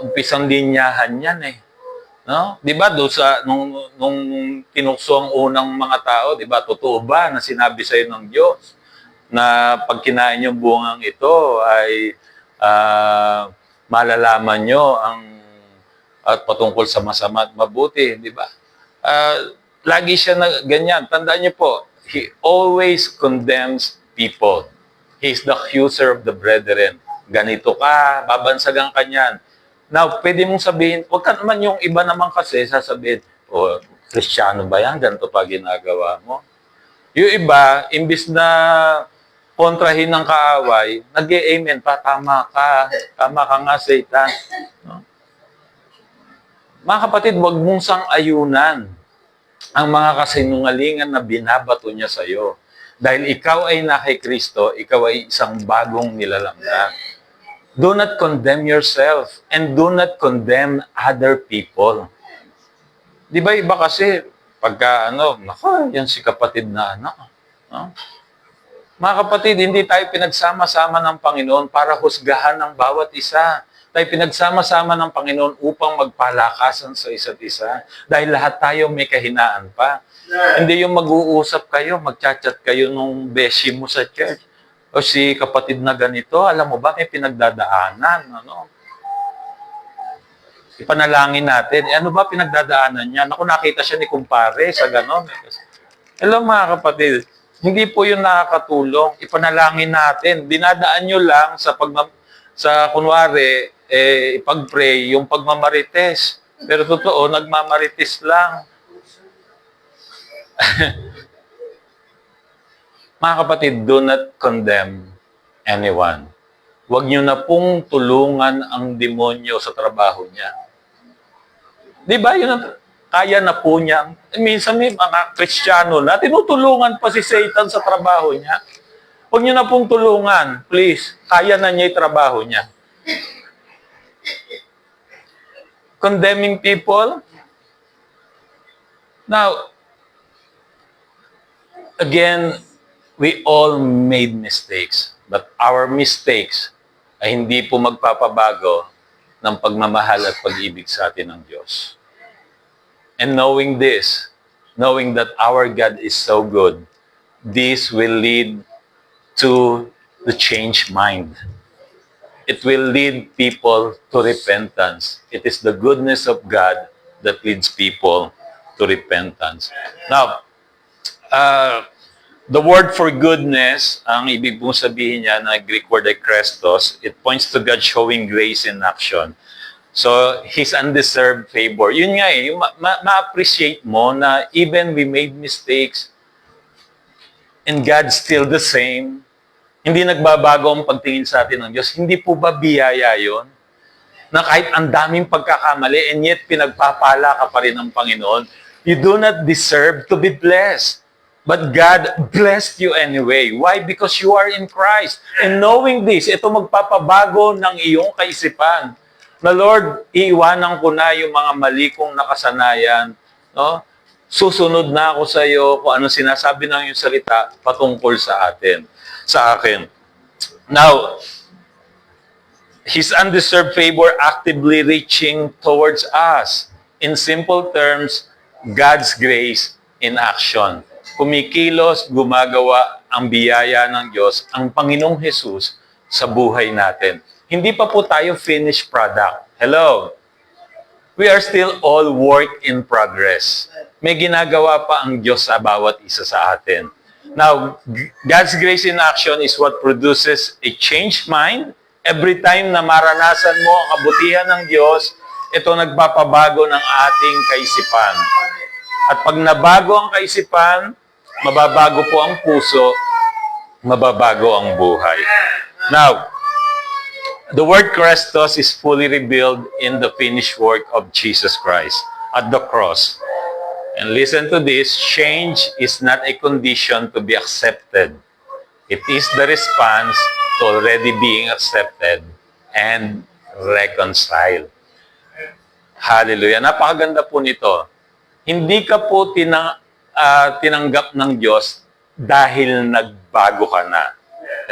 umpisang linyahan yan eh. No? Di ba? Nung tinukso ang unang mga tao, di ba? Totoo ba na sinabi sa iyo ng Diyos na pag kinain yung bungang ito ay malalaman nyo ang at patungkol sa masama at mabuti, di ba? Lagi siya na ganyan. Tandaan niyo po, he always condemns people. He is the accuser of the brethren. Ganito ka, babansagan ka niyan. Now, pwede mong sabihin, huwag ka naman yung iba naman kasi sasabihin, oh, Kristiyano ba yan? Ganito pa ginagawa mo? Yung iba, imbis na kontrahin ng kaaway, nag-amen pa, tama ka nga, Satan. No? Mga kapatid, huwag mong sang-ayunan ang mga kasinungalingan na binabato niya sa iyo. Dahil ikaw ay na kay Kristo, ikaw ay isang bagong nilalamnan. Do not condemn yourself and do not condemn other people. Di ba iba kasi, pagka nako, yan si kapatid na no? Mga kapatid, hindi tayo pinagsama-sama ng Panginoon para husgahan ng bawat isa. Tayo pinagsama-sama ng Panginoon upang magpalakasan sa isa't isa. Dahil lahat tayo may kahinaan pa. Hindi yung mag-uusap kayo, mag-chat-chat kayo nung beshi mo sa church. O si kapatid na ganito, alam mo ba, may pinagdadaanan. Ipanalangin natin. Ano ba pinagdadaanan niya? Naku, nakita siya ni kumpare sa ganon. Hello mga kapatid, hindi po yun nakakatulong. Ipanalangin natin. Dinadaan nyo lang sa kunwari, ipag-pray, yung pagmamarites. Pero totoo, nagmamarites lang. Mga kapatid, do not condemn anyone. Huwag nyo na pong tulungan ang demonyo sa trabaho niya. Di ba? Yun kaya na po niya. Minsan may mga Kristiyano na tinutulungan pa si Satan sa trabaho niya. Huwag niyo na pong tulungan. Please, kaya na niya yung trabaho niya. Condemning people. Now, again, we all made mistakes. But our mistakes ay hindi po magpapabago ng pagmamahal at pag-ibig sa atin ng Diyos. And knowing this, knowing that our God is so good, this will lead to the changed mind. It will lead people to repentance. It is the goodness of God that leads people to repentance. Now, the word for goodness, ang ibig pong sabihin niya na Greek word ay Christos, it points to God showing grace in action. So, His undeserved favor. Yun nga yung ma-appreciate mo na even we made mistakes and God's still the same. Hindi nagbabago ang pagtingin sa atin ng Diyos. Hindi po ba biyaya yun? Na kahit ang daming pagkakamali and yet pinagpapala ka pa rin ng Panginoon, you do not deserve to be blessed. But God blessed you anyway. Why? Because you are in Christ. And knowing this, ito magpapabago ng iyong kaisipan. Na Lord, iiwanan ko na yung mga mali kong nakasanayan. No? Susunod na ako sa iyo kung ano sinasabi ng iyong salita patungkol sa akin. Now, His undeserved favor actively reaching towards us. In simple terms, God's grace in action. Kumikilos, gumagawa ang biyaya ng Diyos, ang Panginoong Jesus sa buhay natin. Hindi pa po tayo finished product. Hello? We are still all work in progress. May ginagawa pa ang Diyos sa bawat isa sa atin. Now, God's grace in action is what produces a changed mind. Every time na maranasan mo ang kabutihan ng Diyos, ito nagpapabago ng ating kaisipan. At pag nabago ang kaisipan, mababago po ang puso, mababago ang buhay. Now, the word Christos is fully revealed in the finished work of Jesus Christ at the cross. And listen to this, change is not a condition to be accepted. It is the response to already being accepted and reconciled. Hallelujah. Napakaganda po nito. Hindi ka po tinanggap ng Diyos dahil nagbago ka na.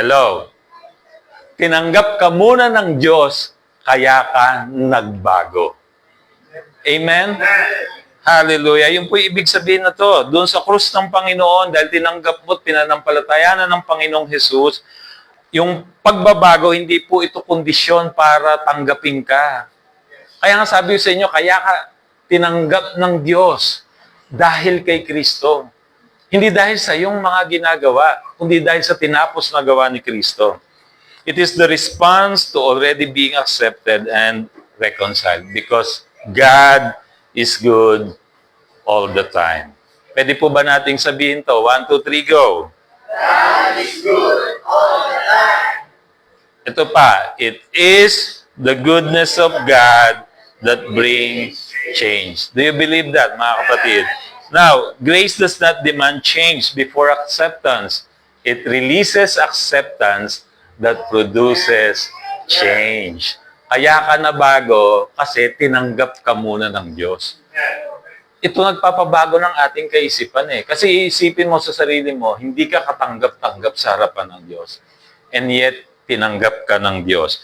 Hello? Tinanggap ka muna ng Diyos, kaya ka nagbago. Amen? Hallelujah. Yung po ibig sabihin na to. Doon sa krus ng Panginoon, dahil tinanggap mo at pinanampalatayanan ng Panginoong Jesus, Yung pagbabago, hindi po ito kondisyon para tanggapin ka. Kaya nga sabi ko sa inyo, kaya ka tinanggap ng Diyos dahil kay Kristo. Hindi dahil sa iyong mga ginagawa, kundi dahil sa tinapos na gawa ni Kristo. It is the response to already being accepted and reconciled because God is good all the time. Pwede po ba nating sabihin to? 1, 2, 3, go! God is good all the time. Ito pa, it is the goodness of God that brings change. Do you believe that, mga kapatid? Now, grace does not demand change before acceptance. It releases acceptance that produces change. Kaya ka na bago kasi tinanggap ka muna ng Diyos. Ito nagpapabago ng ating kaisipan eh. Kasi iisipin mo sa sarili mo, hindi ka katanggap-tanggap sa harapan ng Diyos. And yet, tinanggap ka ng Diyos.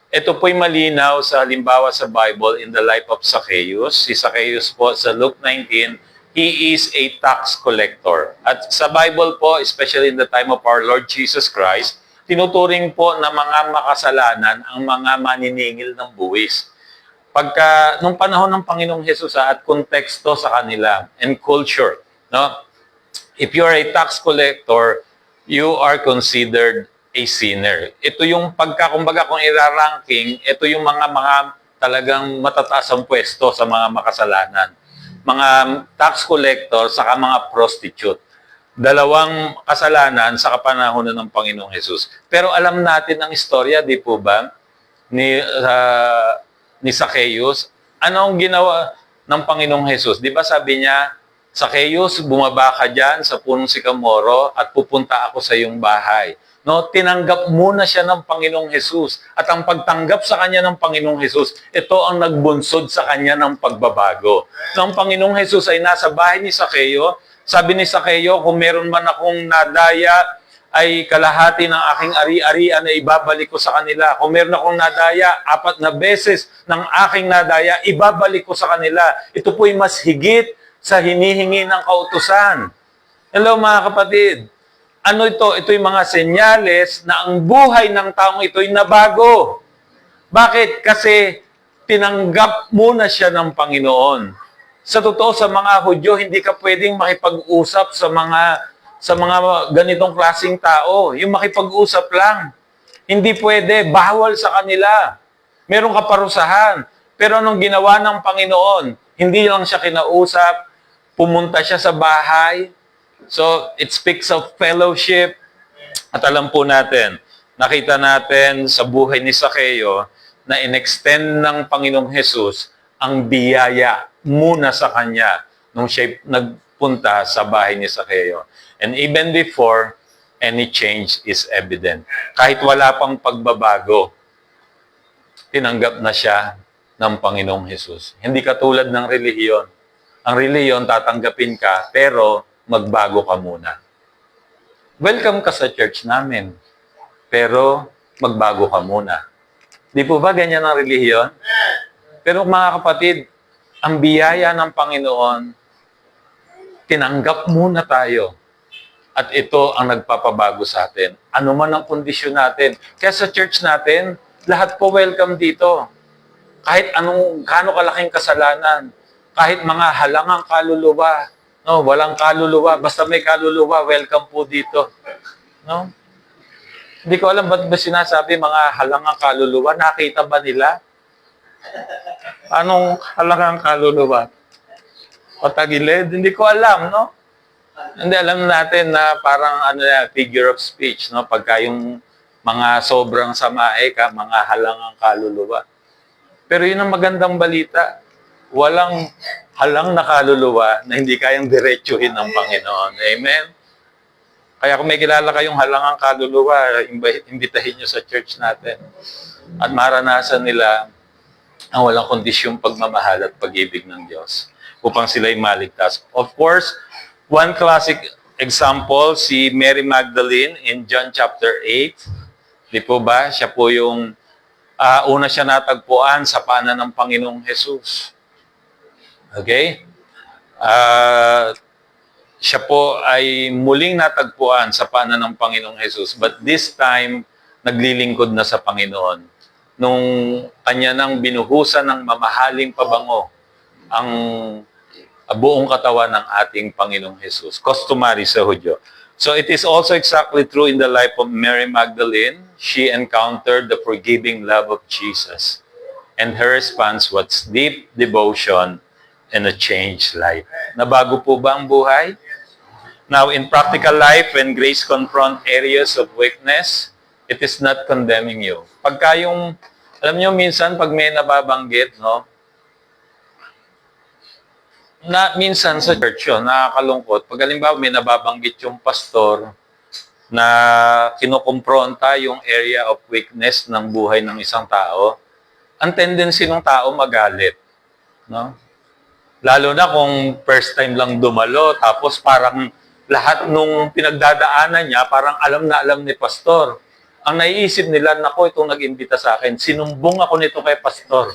Ito po'y malinaw sa halimbawa sa Bible in the life of Zacchaeus. Si Zacchaeus po sa Luke 19, he is a tax collector. At sa Bible po, especially in the time of our Lord Jesus Christ, tinuturing po na mga makasalanan ang mga maniningil ng buwis. Nung panahon ng Panginoong Hesus at konteksto sa kanila and culture, no? If you are a tax collector, you are considered a sinner. Ito yung kumbaga kung ira-ranking, ito yung mga talagang matataas ang pwesto sa mga makasalanan. Mga tax collector saka mga prostitute. Dalawang kasalanan sa kapanahonan ng Panginoong Hesus. Pero alam natin ang istorya, di po ba? Ni Zacchaeus, ano ang ginawa ng Panginoong Hesus? Di ba sabi niya, Zacchaeus, bumaba ka dyan sa punong sikamoro at pupunta ako sa iyong bahay. No, tinanggap muna siya ng Panginoong Hesus. At ang pagtanggap sa kanya ng Panginoong Hesus, ito ang nagbunsod sa kanya ng pagbabago. Nang Panginoong Hesus ay nasa bahay ni Zacchaeus, sabi ni Zacchaeus, kung meron man akong nadaya, ay kalahati ng aking ari-arian na ibabalik ko sa kanila. Kung meron akong nadaya, 4 na beses ng aking nadaya, ibabalik ko sa kanila. Ito po'y mas higit sa hinihingi ng kautusan. Hello mga kapatid. Ano ito? Ito'y mga senyales na ang buhay ng taong ito'y nabago. Bakit? Kasi tinanggap muna siya ng Panginoon. Sa totoo, sa mga Hudyo, hindi ka pwedeng makipag-usap sa mga ganitong klaseng tao. Yung makipag-usap lang. Hindi pwede. Bawal sa kanila. Meron kaparusahan. Pero anong ginawa ng Panginoon? Hindi lang siya kinausap. Pumunta siya sa bahay. So, it speaks of fellowship. At alam po natin, nakita natin sa buhay ni Zacchaeus na in-extend ng Panginoong Hesus ang biyaya muna sa kanya nung siya nagpunta sa bahay ni Zacchaeus. And even before, any change is evident. Kahit wala pang pagbabago, tinanggap na siya ng Panginoong Hesus. Hindi katulad ng relihiyon. Ang relihiyon, tatanggapin ka, pero magbago ka muna. Welcome ka sa church namin, pero magbago ka muna. Di po ba ganyan ang relihiyon? Pero mga kapatid, ang biyaya ng Panginoon, tinanggap muna tayo. At ito ang nagpapabago sa atin. Ano man ang kondisyon natin. Kaya sa church natin, lahat po welcome dito. Kahit gaano kalaking kasalanan, kahit mga halangang kaluluwa, no, walang kaluluwa, basta may kaluluwa, welcome po dito. No? Hindi ko alam ba't ba sinasabi mga halangang kaluluwa, nakita ba nila? Anong halangang kaluluwa? Patagilid? Hindi ko alam, no? Hindi, alam natin na parang figure of speech, no? Pagka yung mga sobrang samae ka, mga halangang kaluluwa. Pero yun ang magandang balita. Walang halang na kaluluwa na hindi kayang diretsuhin ng Panginoon. Amen? Kaya kung may kilala kayong halangang kaluluwa, imbitahin nyo sa church natin. At maranasan nila ang walang kondisyong pagmamahal at pag-ibig ng Diyos upang sila'y maligtas. Of course, one classic example, si Mary Magdalene in John chapter 8. Di po ba? Siya po yung una siya natagpuan sa paanan ng Panginoong Hesus. Okay? siya po ay muling natagpuan sa paanan ng Panginoong Jesus. But this time, naglilingkod na sa Panginoon. Nung kanya nang binuhusan ng mamahaling pabango ang buong katawan ng ating Panginoong Jesus. Customary sa Hudyo. So it is also exactly true in the life of Mary Magdalene. She encountered the forgiving love of Jesus. And her response was deep devotion and a changed life. Nabago po ba ang buhay? Now, in practical life, when grace confront areas of weakness, it is not condemning you. Pagka yung, alam nyo, minsan pag may nababanggit, no, na minsan sa church yun, nakakalungkot. Pag halimbawa may nababanggit yung pastor na kinukumpronta yung area of weakness ng buhay ng isang tao, ang tendency ng tao magalit. No? Lalo na kung first time lang dumalo, tapos parang lahat nung pinagdadaanan niya, parang alam na alam ni pastor. Ang naiisip nila, nako, itong nag-imbita sa akin, sinumbong ako nito kay pastor.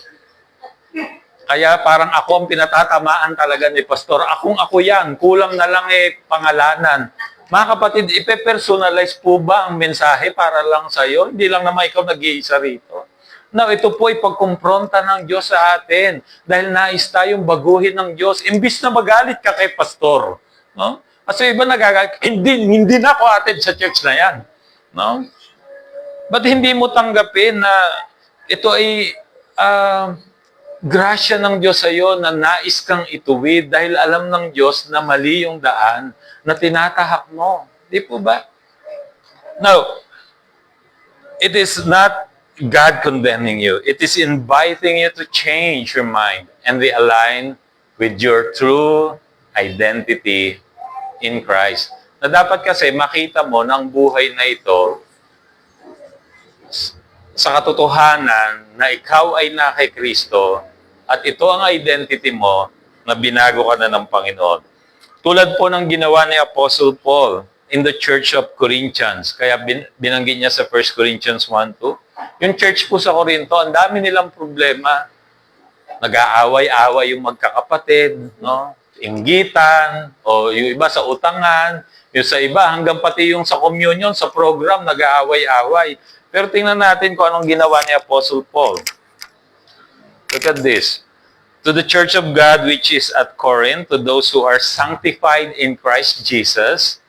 Kaya parang ako ang pinatatamaan talaga ni pastor. Ako yan, kulang na lang pangalanan. Mga kapatid, ipe-personalize po ba ang mensahe para lang sa'yo? Hindi lang naman ikaw nag-iisa rito. Now, ito po ay pagkumpronta ng Diyos sa atin dahil nais tayong baguhin ng Diyos. Imbis na magalit ka kay pastor. No? Kasi iba nagagalit, hindi na ako atin sa church na yan. No? Ba't hindi mo tanggapin na ito ay grasya ng Diyos sa iyo na nais kang ituwid dahil alam ng Diyos na mali yung daan na tinatahak mo. Di po ba? Now, it is not God condemning you. It is inviting you to change your mind and realign with your true identity in Christ. Na dapat kasi makita mo ng buhay na ito sa katotohanan na ikaw ay na kay Kristo at ito ang identity mo na binago ka na ng Panginoon. Tulad po ng ginawa ni Apostle Paul in the Church of Corinthians. Kaya binanggit niya sa 1 Corinthians 1:2. Yung church po sa Corinto, ang dami nilang problema. Nag-aaway-away yung magkakapatid, no? Inggitan, o yung iba sa utangan, yung sa iba hanggang pati yung sa communion, sa program, nag-aaway-away. Pero tingnan natin kung anong ginawa ni Apostle Paul. Look at this. To the church of God which is at Corinth, to those who are sanctified in Christ Jesus,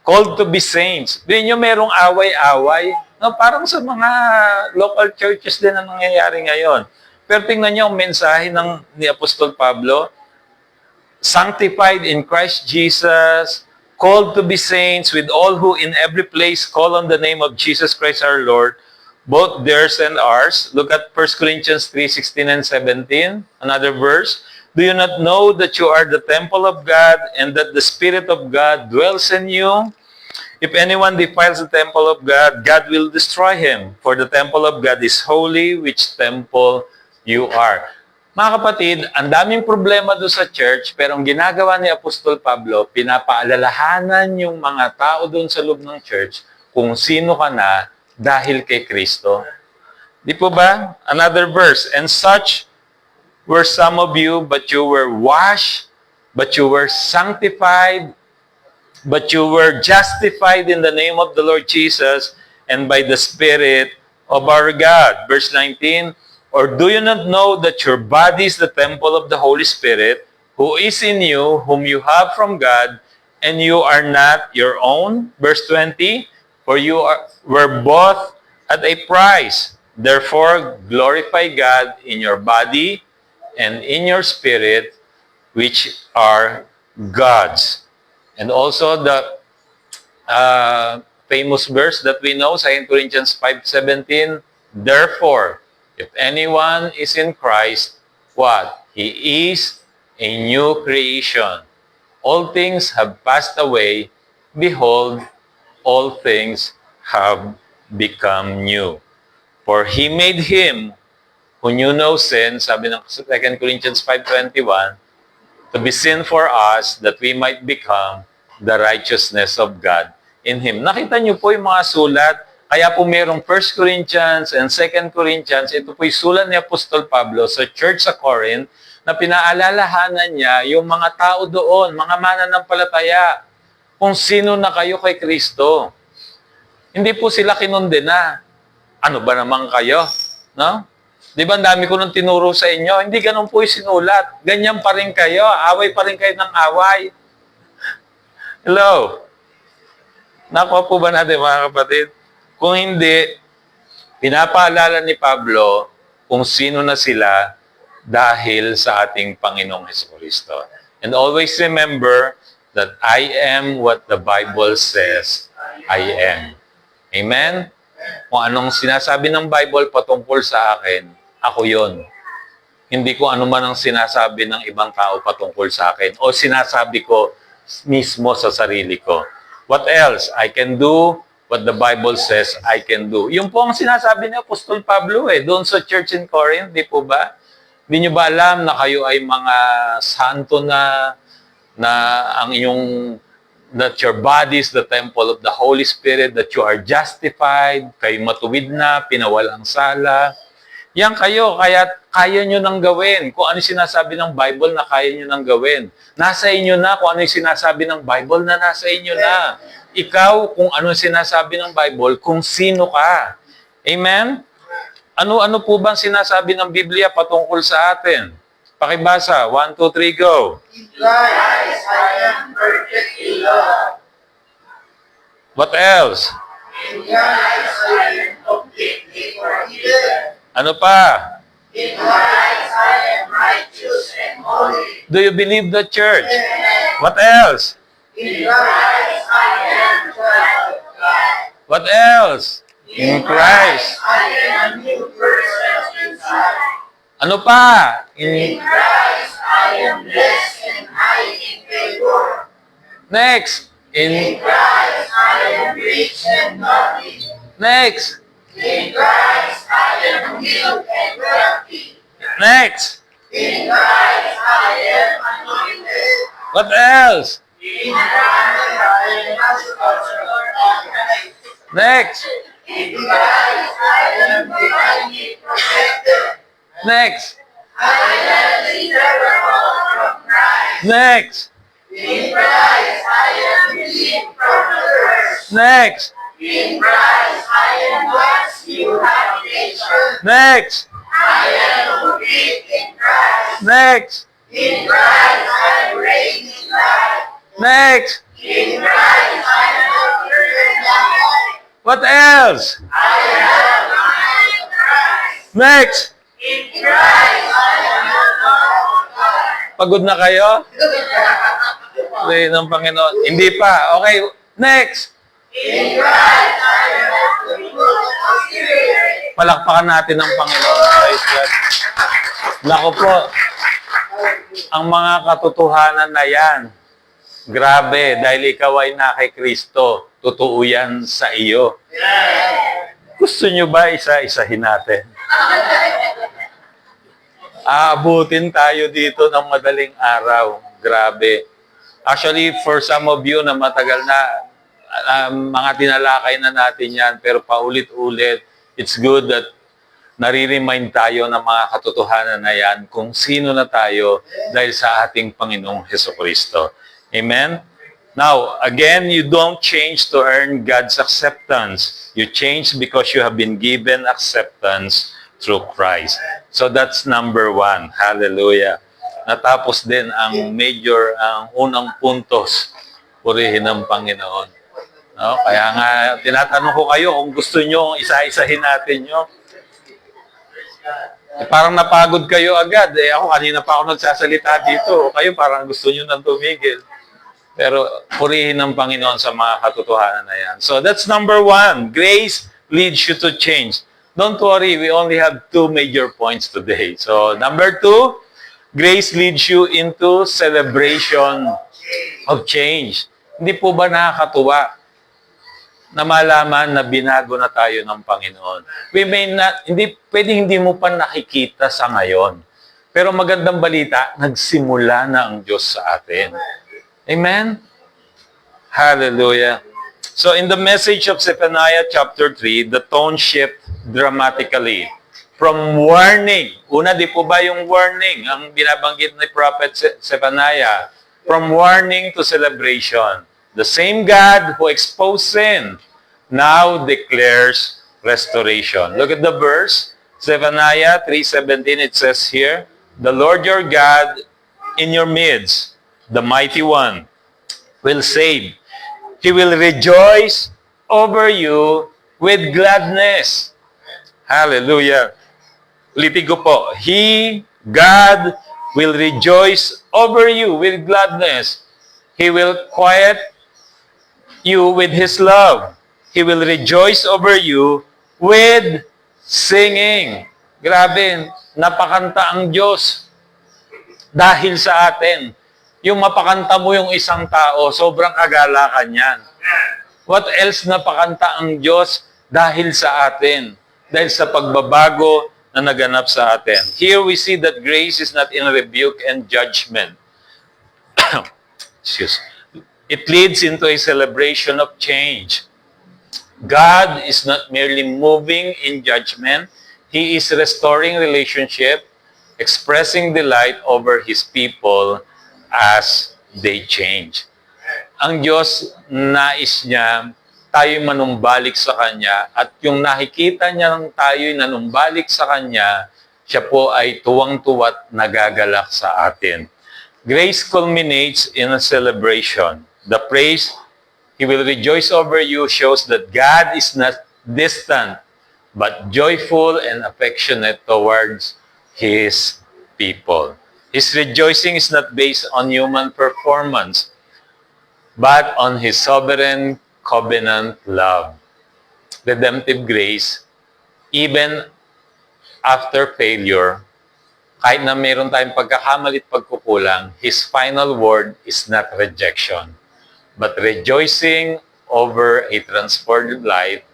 called to be saints. Hindi nyo merong away-away. No, parang sa mga local churches din ang nangyayari ngayon. Pero tingnan nyo ang mensahe ni Apostol Pablo, sanctified in Christ Jesus, called to be saints with all who in every place call on the name of Jesus Christ our Lord, both theirs and ours. Look at 1 Corinthians 3:16 and 17, another verse. Do you not know that you are the temple of God and that the Spirit of God dwells in you? If anyone defiles the temple of God, God will destroy him. For the temple of God is holy, which temple you are. Mga kapatid, ang daming problema doon sa church, pero ang ginagawa ni Apostol Pablo, pinapaalalahanan yung mga tao doon sa loob ng church kung sino ka na dahil kay Kristo. Di po ba? Another verse. And such were some of you, but you were washed, but you were sanctified, but you were justified in the name of the Lord Jesus and by the Spirit of our God. Verse 19, or do you not know that your body is the temple of the Holy Spirit, who is in you, whom you have from God, and you are not your own? Verse 20, for you were bought at a price. Therefore, glorify God in your body and in your spirit, which are God's. And also the famous verse that we know, 2 Corinthians 5:17, therefore, if anyone is in Christ, what? He is a new creation. All things have passed away. Behold, all things have become new. For He made Him who knew no sin, sabi ng 2 Corinthians 5:21, to be sin for us, that we might become the righteousness of God in Him. Nakita niyo po yung mga sulat. Kaya po mayroong 1 Corinthians and 2 Corinthians. Ito po yung sulat ni Apostol Pablo sa church sa Corinth na pinaalalahanan niya yung mga tao doon, mga mananampalataya, kung sino na kayo kay Kristo. Hindi po sila kinundena. Ano ba naman kayo? No? Di ba ang dami ko nung tinuro sa inyo? Hindi ganun po yung sinulat. Ganyan pa rin kayo. Away pa rin kayo ng away. Hello? Nakuha po ba natin mga kapatid? Kung hindi, pinapaalala ni Pablo kung sino na sila dahil sa ating Panginoong Jesucristo. And always remember that I am what the Bible says I am. Amen? Kung anong sinasabi ng Bible patungkol sa akin, ako yon. Hindi ko ano man ang sinasabi ng ibang tao patungkol sa akin o sinasabi ko mismo sa sarili ko. What else? I can do what the Bible says I can do. Yung po ang sinasabi ni Apostol Pablo doon sa church in Corinth, di po ba? Hindi nyo ba alam na kayo ay mga santo na ang inyong, that your body is the temple of the Holy Spirit, that you are justified, kayo matuwid na, pinawalang sala. Yan kayo, kaya kaya nyo nang gawin. Kung ano sinasabi ng Bible na kaya nyo nang gawin. Nasa inyo na kung ano yung sinasabi ng Bible na nasa inyo na. Ikaw, kung ano sinasabi ng Bible, kung sino ka. Amen? Ano po bang sinasabi ng Biblia patungkol sa atin? Pakibasa. 1, 2, 3, go. In Christ I am perfectly loved. What else? In Christ I am completely forgiven. Ano pa? In Christ I am righteous and holy. Do you believe the church? Amen. What else? In Christ I am child of God. What else? In Christ. I am a new person inside. Ano pa? In Christ I am blessed and high in favor. Next. In Christ I am rich and godly. Next. In Christ I am healed and wealthy. Next. In Christ I am anointed. What else? In Christ I am agricultural organized. Next. In Christ I am divinely protected. Next. I am inseparable from Christ. Next. In Christ I am redeemed from the curse. Next. In Christ I am God's new habitation. Next. I am complete in Christ. Next. In Christ I am raised in life. Next. In Christ I am offered in life. What else? I am in Christ. Next. In Christ I am the Son of God. Pagod na kayo? Pray ng Panginoon. Hindi pa. Okay. Next. In Christ I am the fruit of the Spirit. Palakpakan natin ang Panginoon. Praise God. Nako po. Ang mga katotohanan na yan. Grabe. Dahil ikaw ay na kay Kristo. Totoo yan sa iyo. Gusto nyo ba isa-isahin natin? Aabutin tayo dito ng madaling araw. Grabe. Actually, for some of you na matagal na, mga tinalakay na natin yan, pero paulit-ulit, it's good that nare-remind tayo ng mga katotohanan na yan kung sino na tayo dahil sa ating Panginoong Jesucristo. Amen? Now, again, you don't change to earn God's acceptance. You change because you have been given acceptance through Christ. So that's number 1. Hallelujah. Natapos din ang ang unang puntos. Purihin ng Panginoon. No? Kaya nga, tinatanong ko kayo kung gusto nyo, isa-isahin natin nyo. Parang napagod kayo agad. Ako, kanina pa ako nagsasalita dito. Kayo parang gusto nyo nang tumigil. Pero purihin ng Panginoon sa mga katotohanan na yan. So that's number 1. Grace leads you to change. Don't worry, we only have 2 major points today. So number 2, grace leads you into celebration of change. Hindi po ba nakakatuwa na malaman na binago na tayo ng Panginoon? We may not, pwedeng hindi mo pa nakikita sa ngayon. Pero magandang balita, nagsimula na ang Diyos sa atin. Amen? Hallelujah. So in the message of Zephaniah chapter 3, the tone shift dramatically. from warning. Una, di po ba yung warning? Ang binabanggit ni Prophet Zephaniah. From warning to celebration. The same God who exposed sin now declares restoration. Look at the verse. Zephaniah 3:17, it says here, the Lord your God in your midst, the mighty one, will save. He will rejoice over you with gladness. Hallelujah. Ulitin ko po. He, God, will rejoice over you with gladness. He will quiet you with His love. He will rejoice over you with singing. Grabe, napakanta ang Diyos dahil sa atin. Yung mapakanta mo yung isang tao, sobrang kagalakan yan. What else napakanta ang Diyos dahil sa atin? Dahil sa pagbabago na naganap sa atin. Here we see that grace is not in rebuke and judgment. Excuse. It leads into a celebration of change. God is not merely moving in judgment. He is restoring relationship, expressing delight over His people as they change. Ang Diyos, nais niya tayo'y manumbalik sa Kanya at yung nakikita niya ng tayo'y nanumbalik sa Kanya, siya po ay tuwang-tuwa't nagagalak sa atin. Grace culminates in a celebration. The praise, He will rejoice over you, shows that God is not distant, but joyful and affectionate towards His people. His rejoicing is not based on human performance, but on His sovereign covenant love. Redemptive grace, even after failure, kahit na mayroon tayong pagkakamali at pagkukulang, His final word is not rejection, but rejoicing over a transformed life.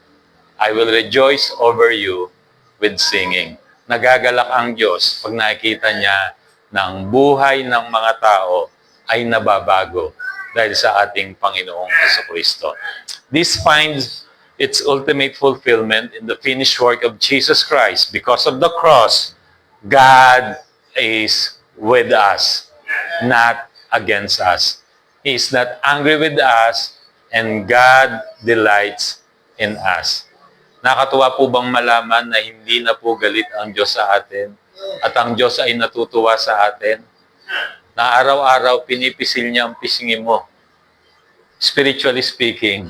I will rejoice over you with singing. Nagagalak ang Diyos pag nakikita niya na ang buhay ng mga tao ay nababago dahil sa ating Panginoong Jesucristo. This finds its ultimate fulfillment in the finished work of Jesus Christ. Because of the cross, God is with us, not against us. He is not angry with us, and God delights in us. Nakatuwa po bang malaman na hindi na po galit ang Diyos sa atin at ang Diyos ay natutuwa sa atin? Na araw-araw pinipisil niya ang pisngi mo, spiritually speaking,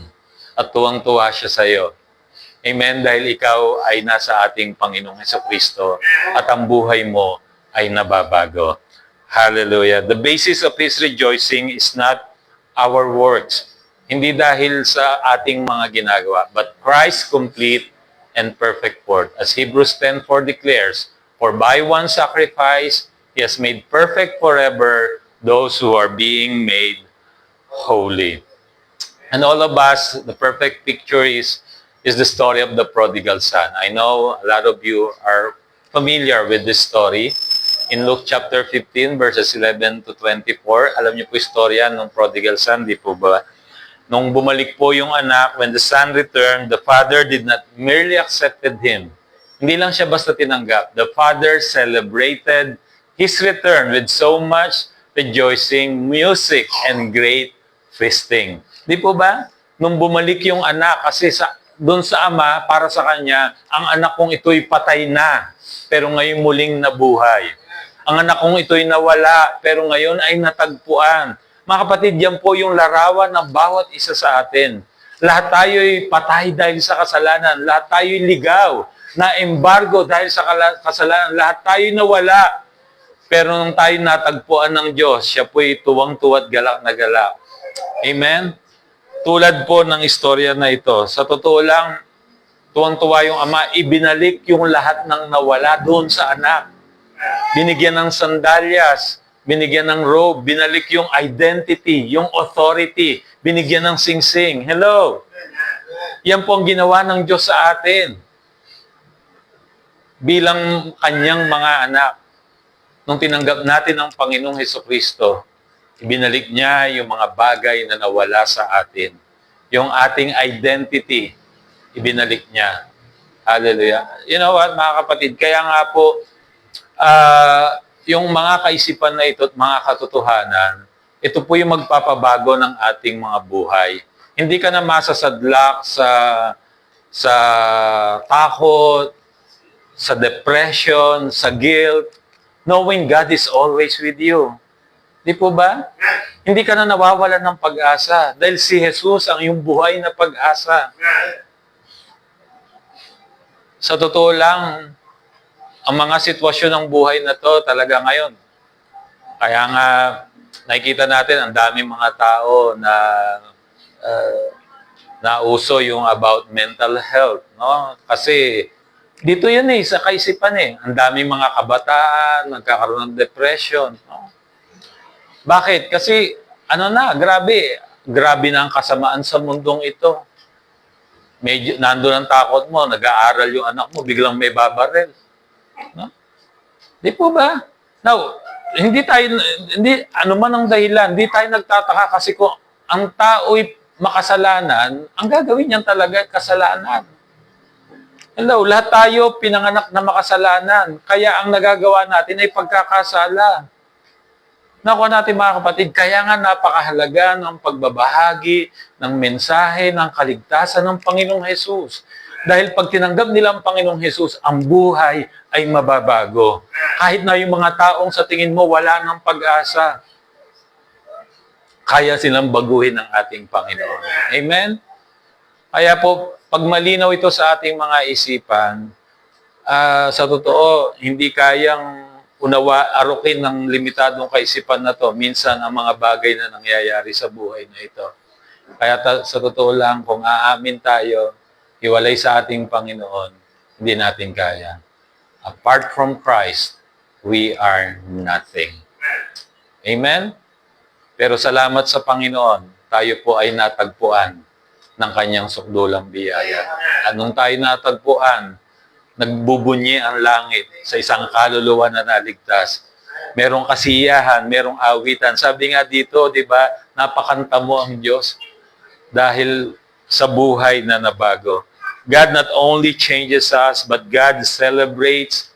at tuwang-tuwa siya sa iyo. Amen? Dahil ikaw ay nasa ating Panginoong Jesucristo at ang buhay mo ay nababago. Hallelujah. The basis of His rejoicing is not our works. Hindi dahil sa ating mga ginagawa, but Christ's complete and perfect work. As Hebrews 10:4 declares, for by one sacrifice, He has made perfect forever those who are being made holy. And all of us, the perfect picture is the story of the prodigal son. I know a lot of you are familiar with this story. In Luke chapter 15, verses 11 to 24, alam niyo po istorya ng prodigal son, di po ba? Nung bumalik po yung anak, when the son returned, the father did not merely accepted him. Hindi lang siya basta tinanggap. The father celebrated his return with so much rejoicing, music, and great feasting. Di po ba? Nung bumalik yung anak, kasi doon sa ama, para sa kanya, ang anak kong ito'y patay na, pero ngayon muling nabuhay. Ang anak kong ito'y nawala, pero ngayon ay natagpuan. Mga kapatid, yan po yung larawan ng bawat isa sa atin. Lahat tayo'y patay dahil sa kasalanan. Lahat tayo'y ligaw, na-embargo dahil sa kasalanan. Lahat tayo'y nawala. Pero nung tayo natagpuan ng Diyos, siya po'y tuwang-tuwa't galak na galak. Amen? Tulad po ng istorya na ito, sa totoo lang, tuwang-tuwa yung ama, ibinalik yung lahat ng nawala doon sa anak. Binigyan ng sandalyas, binigyan ng robe, binalik yung identity, yung authority, binigyan ng singsing. Hello? Yan po ang ginawa ng Diyos sa atin. Bilang kanyang mga anak, nung tinanggap natin ang Panginoong Jesucristo, ibinalik niya yung mga bagay na nawala sa atin. Yung ating identity, ibinalik niya. Hallelujah. You know what, mga kapatid, kaya nga po, yung mga kaisipan na ito at mga katotohanan, ito po yung magpapabago ng ating mga buhay. Hindi ka na masasadlak sa takot, sa depression, sa guilt, knowing God is always with you. Di po ba? Hindi ka na nawawalan ng pag-asa dahil si Jesus ang iyong buhay na pag-asa. Sa totoo lang, ang mga sitwasyon ng buhay na to talaga ngayon. Kaya nga, nakikita natin ang daming mga tao na nauso yung about mental health. No? Kasi dito yun sa kaisipan Ang daming mga kabataan, nagkakaroon ng depression. No? Bakit? Kasi, grabe na ang kasamaan sa mundong ito. Medyo, nandun ang takot mo, nag-aaral yung anak mo, biglang may babarel. No? Di po ba? Now, ano man ang dahilan, hindi tayo nagtataka kasi kung ang tao'y makasalanan, ang gagawin niyan talaga kasalanan. Hello, lahat tayo pinanganak na makasalanan, kaya ang nagagawa natin ay pagkakasala. Nakuha natin mga kapatid, kaya nga napakahalaga ng pagbabahagi ng mensahe ng kaligtasan ng Panginoong Hesus. Dahil pag tinanggap nila ang Panginoong Hesus, ang buhay ay mababago. Kahit na yung mga taong sa tingin mo wala ng pag-asa, kaya silang baguhin ng ating Panginoon. Amen? Kaya po, pag malinaw ito sa ating mga isipan, sa totoo, hindi kayang arukin ng limitadong kaisipan na to, minsan ang mga bagay na nangyayari sa buhay na ito. Kaya sa totoo lang, kung aamin tayo, hiwalay sa ating Panginoon, hindi natin kaya. Apart from Christ, we are nothing. Amen? Pero salamat sa Panginoon, tayo po ay natagpuan ng kanyang sukdulang biyaya. Anong tayo natagpuan? Nagbubunyi ang langit sa isang kaluluwa na naligtas. Merong kasiyahan, merong awitan. Sabi nga dito, di ba, napakanta mo ang Diyos dahil sa buhay na nabago. God not only changes us, but God celebrates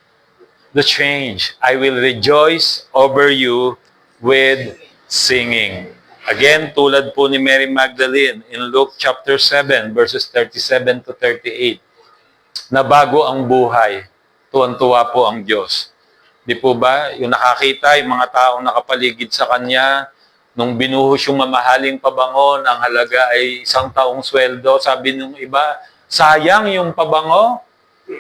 the change. I will rejoice over you with singing. Again, tulad po ni Mary Magdalene in Luke chapter 7, verses 37 to 38. Nabago ang buhay. Tuwan-tuwa po ang Diyos. Di po ba? Yung nakakita, yung mga taong nakapaligid sa Kanya, nung binuhos yung mamahaling pabango, ang halaga ay 1 taong sweldo. Sabi nung iba, sayang yung pabango.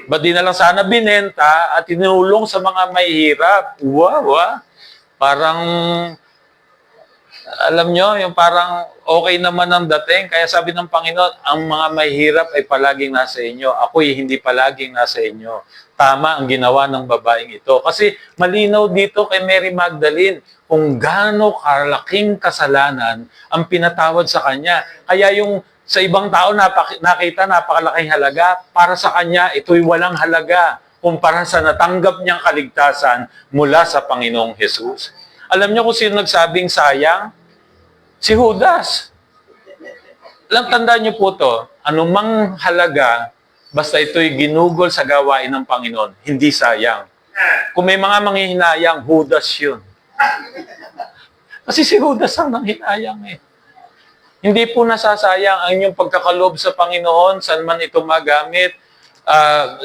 Ba't di na lang sana binenta at tinulong sa mga mahihirap? Wow, parang, alam nyo, yung parang okay naman ang dating. Kaya sabi ng Panginoon, ang mga mahihirap ay palaging nasa inyo. Ako'y hindi palaging nasa inyo. Tama ang ginawa ng babaeng ito. Kasi malinaw dito kay Mary Magdalene kung gaano kalaking kasalanan ang pinatawad sa kanya. Kaya yung sa ibang tao nakita napakalaking halaga, para sa kanya ito'y walang halaga kumpara sa natanggap niyang kaligtasan mula sa Panginoong Hesus. Alam niyo kung sino nagsabing sayang? Si Judas. Tandaan niyo po to, anumang halaga, basta ito'y ginugol sa gawain ng Panginoon, hindi sayang. Kung may mga manghihinayang, Judas yun. Kasi si Judas ang nanghinayang Hindi po nasasayang ang inyong pagkakaloob sa Panginoon, saan man ito magamit.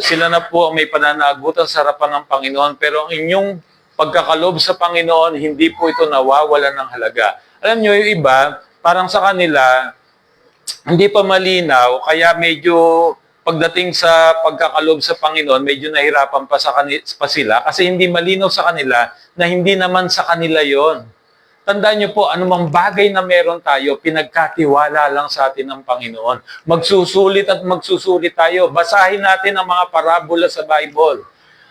Sila na po ang may pananagutan sa harapan ng Panginoon, pero ang inyong pagkakaloob sa Panginoon, hindi po ito nawawalan ng halaga. Alam nyo, yung iba, parang sa kanila, hindi pa malinaw, kaya medyo pagdating sa pagkakaloob sa Panginoon, medyo nahirapan pa sila kasi hindi malinaw sa kanila na hindi naman sa kanila yon. Tandaan nyo po, anumang bagay na meron tayo, pinagkatiwala lang sa atin ng Panginoon. Magsusulit at magsusulit tayo. Basahin natin ang mga parabola sa Bible.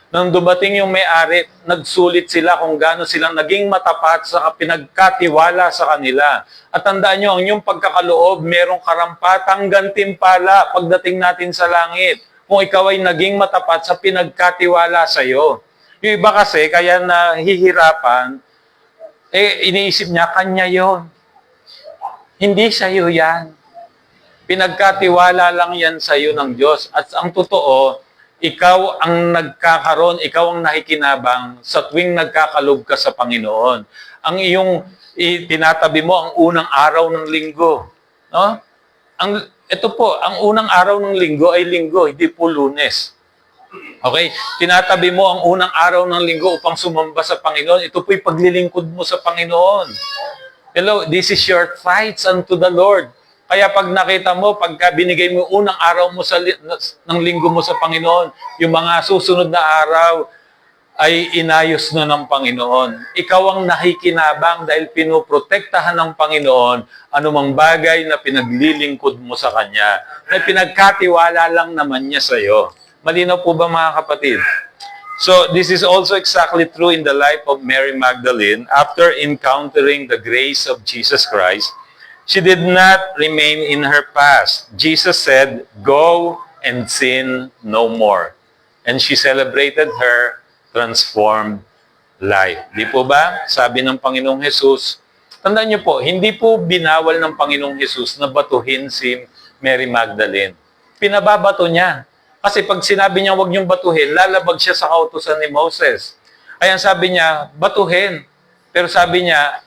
Nang dumating yung may-ari, nagsulit sila kung gaano silang naging matapat sa pinagkatiwala sa kanila. At tandaan nyo, ang inyong pagkakaloob, merong karampatang gantimpala pagdating natin sa langit. Kung ikaw ay naging matapat sa pinagkatiwala sa iyo. Yung iba kasi, kaya nahihirapan, iniisip niya, kanya yon. Hindi sa iyo yan. Pinagkatiwala lang yan sa iyo ng Diyos. At ang totoo, ikaw ang nagkakaroon, ikaw ang nakikinabang sa tuwing nagkakalob ka sa Panginoon. Ang iyong tinatabi mo ang unang araw ng linggo. No? Ito po, ang unang araw ng linggo ay linggo, hindi po Lunes. Okay? Tinatabi mo ang unang araw ng linggo upang sumamba sa Panginoon. Ito po'y paglilingkod mo sa Panginoon. Hello, this is your tithes unto the Lord. Kaya pag nakita mo, pagka binigay mo unang araw mo ng linggo mo sa Panginoon, yung mga susunod na araw ay inayos na ng Panginoon. Ikaw ang nakikinabang dahil pinoprotektahan ng Panginoon anumang bagay na pinaglilingkod mo sa Kanya. Na pinagkatiwala lang naman niya sa iyo. Malinaw po ba mga kapatid? So, this is also exactly true in the life of Mary Magdalene. After encountering the grace of Jesus Christ, she did not remain in her past. Jesus said, "Go and sin no more." And she celebrated her transformed life. Di po ba? Sabi ng Panginoong Jesus, tandaan niyo po, hindi po binawal ng Panginoong Jesus na batuhin si Mary Magdalene. Pinababato niya. Kasi pag sinabi niya huwag niyong batuhin, lalabag siya sa kautusan ni Moses. Kaya sabi niya, batuhin. Pero sabi niya,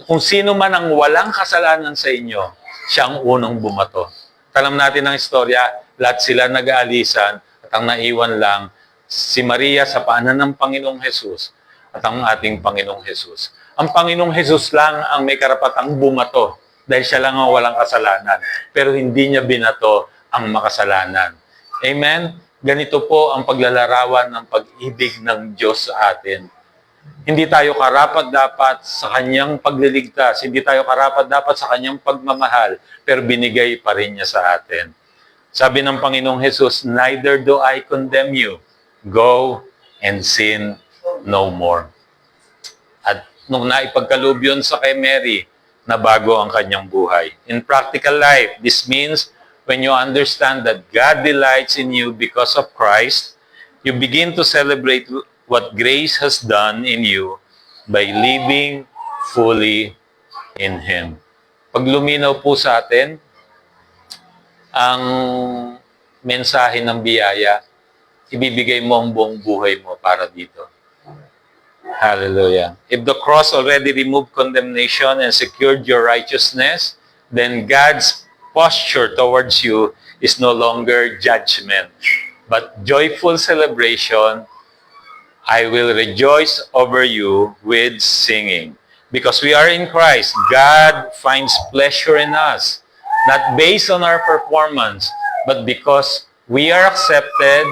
kung sino man ang walang kasalanan sa inyo, siya ang unang bumato. Alam natin ang istorya, lahat sila nag-aalisan at ang naiwan lang si Maria sa paanan ng Panginoong Jesus at ang ating Panginoong Jesus. Ang Panginoong Jesus lang ang may karapatang bumato dahil siya lang ang walang kasalanan. Pero hindi niya binato ang makasalanan. Amen? Ganito po ang paglalarawan ng pag-ibig ng Diyos sa atin. Hindi tayo karapat-dapat sa Kanyang pagliligtas. Hindi tayo karapat-dapat sa Kanyang pagmamahal. Pero binigay pa rin niya sa atin. Sabi ng Panginoong Jesus, "Neither do I condemn you. Go and sin no more." At nung naipagkaloob yun sa kay Mary, nabago ang kanyang buhay. In practical life, this means when you understand that God delights in you because of Christ, you begin to celebrate what grace has done in you by living fully in Him. Pag luminaw po sa atin ang mensahe ng biyaya, ibibigay mo ang buong buhay mo para dito. Hallelujah. If the cross already removed condemnation and secured your righteousness, then God's posture towards you is no longer judgment, but joyful celebration. "I will rejoice over you with singing." Because we are in Christ, God finds pleasure in us, not based on our performance, but because we are accepted,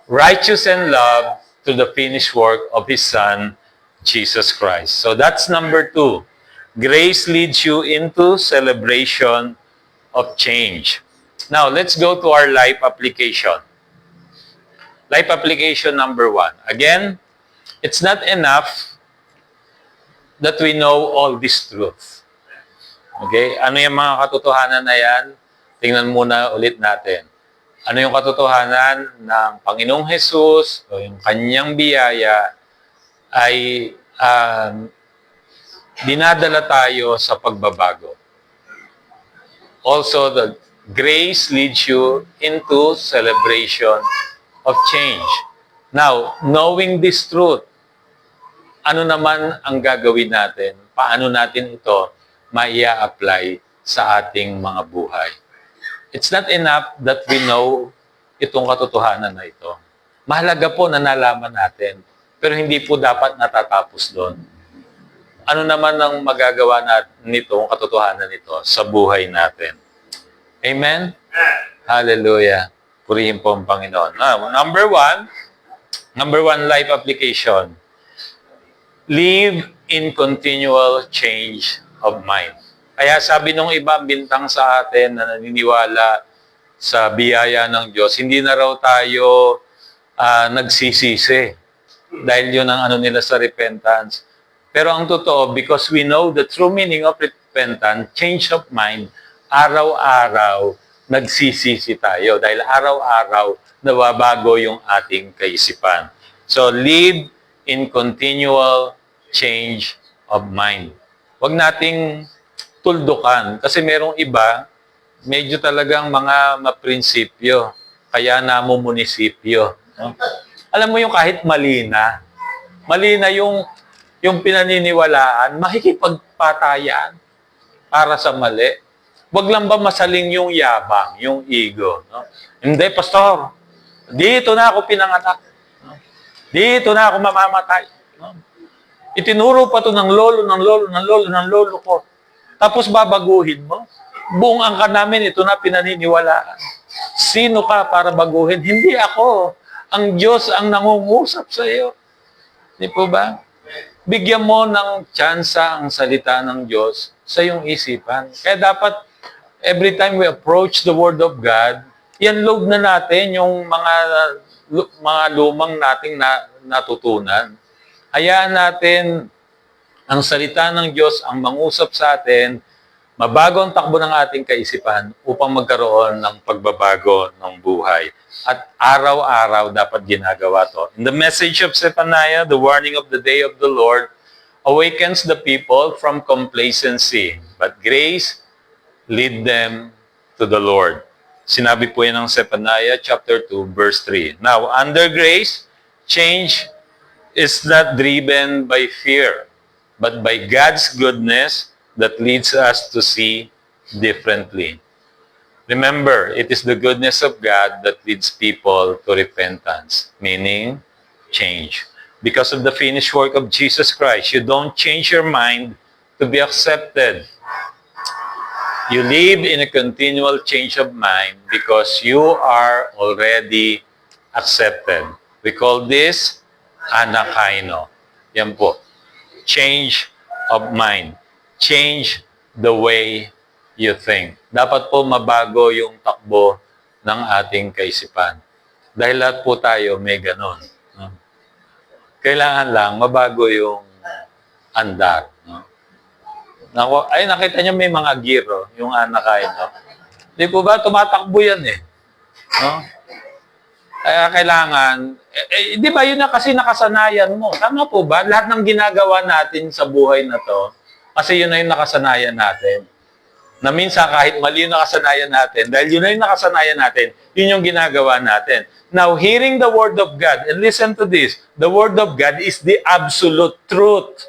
righteous and loved through the finished work of His Son, Jesus Christ. So that's number 2. Grace leads you into celebration of change. Now, let's go to our life application. Life application number 1. Again, it's not enough that we know all this truth. Okay? Ano yung mga katotohanan na yan? Tingnan muna ulit natin. Ano yung katotohanan ng Panginoong Jesus o yung kanyang biyaya ay dinadala tayo sa pagbabago. Also, the grace leads you into celebration of change. Now, knowing this truth, ano naman ang gagawin natin? Paano natin ito maia-apply sa ating mga buhay? It's not enough that we know itong katotohanan na ito. Mahalaga po na nalaman natin, pero hindi po dapat natatapos doon. Ano naman ang magagawa natin nitong katotohanan nito sa buhay natin? Amen? Hallelujah. Purihin po ang Panginoon. Now, number one life application. Live in continual change of mind. Kaya sabi nung iba, bintang sa atin na naniniwala sa biyaya ng Diyos, hindi na raw tayo nagsisisi. Dahil yun ang ano nila sa repentance. Pero ang totoo, because we know the true meaning of repentance, change of mind, araw-araw nagsisisi tayo. Dahil araw-araw nababago yung ating kaisipan. So, live in continual change of mind. Huwag nating tuldukan. Kasi merong iba, medyo talagang mga maprinsipyo. kaya munisipyo. No? Alam mo yung kahit mali na yung pinaniniwalaan, makikipagpatayan para sa mali. Wag lang ba masaling yung yabang, yung ego. No? Hindi, pastor. Dito na ako pinanganak. No? Dito na ako mamamatay. No? Itinuro pa to ng lolo ko. Tapos babaguhin mo. Buong angka namin, ito na pinaniniwalaan. Sino ka para baguhin? Hindi ako. Ang Diyos ang nangungusap sa iyo. Di po ba? Bigyan mo ng tsansa ang salita ng Diyos sa iyong isipan. Kaya dapat, every time we approach the Word of God, yan load na natin yung mga lumang nating natutunan. Hayaan natin ang salita ng Diyos ang mangusap sa atin, mabago ang takbo ng ating kaisipan upang magkaroon ng pagbabago ng buhay. At araw-araw dapat ginagawa to. In the message of Zephaniah, the warning of the day of the Lord awakens the people from complacency, but grace lead them to the Lord. Sinabi po yan ng Zephaniah chapter 2, verse 3. Now, under grace, change is not driven by fear, but by God's goodness that leads us to see differently. Remember, it is the goodness of God that leads people to repentance, meaning change. Because of the finished work of Jesus Christ, you don't change your mind to be accepted. You live in a continual change of mind because you are already accepted. We call this anakaino. Yan po. Change of mind. Change the way you think. Dapat po mabago yung takbo ng ating kaisipan. Dahil lahat po tayo may ganon. No? Kailangan lang mabago yung andar. No? Ay, nakita niyo may mga giro, yung anakaino. Di po ba? Tumatakbo yan eh. No? Kaya kailangan, di ba yun na kasi nakasanayan mo? Tama po ba? Lahat ng ginagawa natin sa buhay na to, kasi yun na yung nakasanayan natin. Na minsan kahit mali yung nakasanayan natin, dahil yun na yung nakasanayan natin, yun yung ginagawa natin. Now, hearing the Word of God, and listen to this, the Word of God is the absolute truth.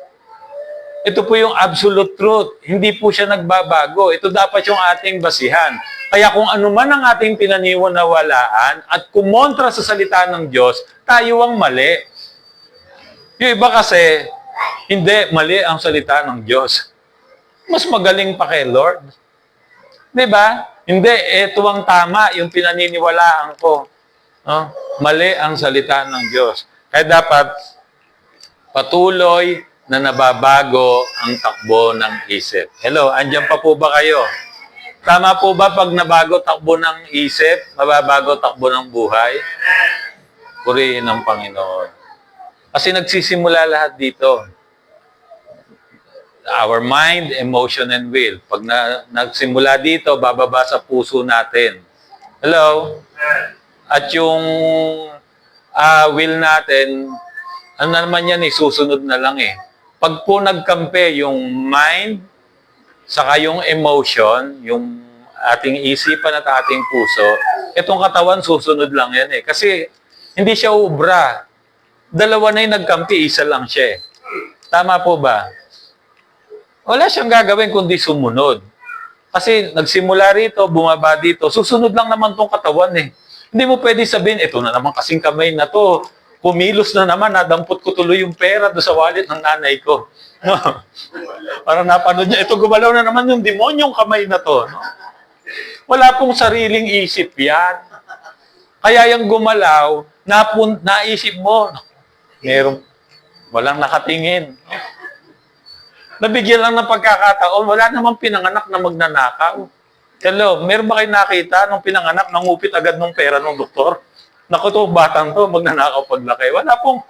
Ito po yung absolute truth. Hindi po siya nagbabago. Ito dapat yung ating basihan. Kaya kung ano man ang ating pinaniniwalaan at kumontra sa salita ng Diyos, tayo ang mali. Yung iba kasi, hindi, mali ang salita ng Diyos. Mas magaling pa kay Lord. Diba? Hindi, ito ang tama, yung pinaniniwalaan ko. No? Mali ang salita ng Diyos. Kaya dapat patuloy na nababago ang takbo ng isip. Hello, andyan pa po ba kayo? Tama po ba pag nabago takbo ng isip, mababago takbo ng buhay? Purihin ng Panginoon. Kasi nagsisimula lahat dito. Our mind, emotion, and will. Pag nagsimula dito, bababa sa puso natin. Hello? At yung will natin, ano naman yan susunod na lang eh. Pag po nagkampe yung mind, saka yung emotion, yung ating isipan at ating puso, itong katawan susunod lang yan eh. Kasi hindi siya ubra. Dalawa na yung nagkampi, isa lang siya eh. Tama po ba? Wala siyang gagawin kundi sumunod. Kasi nagsimula rito, bumaba dito, susunod lang naman tong katawan eh. Hindi mo pwede sabihin, ito na naman kasing kamay na to, kumilos na naman, nadampot ko tuloy yung pera do sa wallet ng nanay ko. No? Parang napanood niya, ito gumalaw na naman yung demonyong kamay na to. No? Wala pong sariling isip yan. Kaya yung gumalaw, naisip mo, walang nakatingin. No? Nabigyan lang ng pagkakataon, wala namang pinanganak na magnanakaw. Hello, meron ba kayo nakita nung pinanganak, nangupit agad ng pera ng doktor? Naku, to, batang to, magnanakaw paglaki. Wala pong,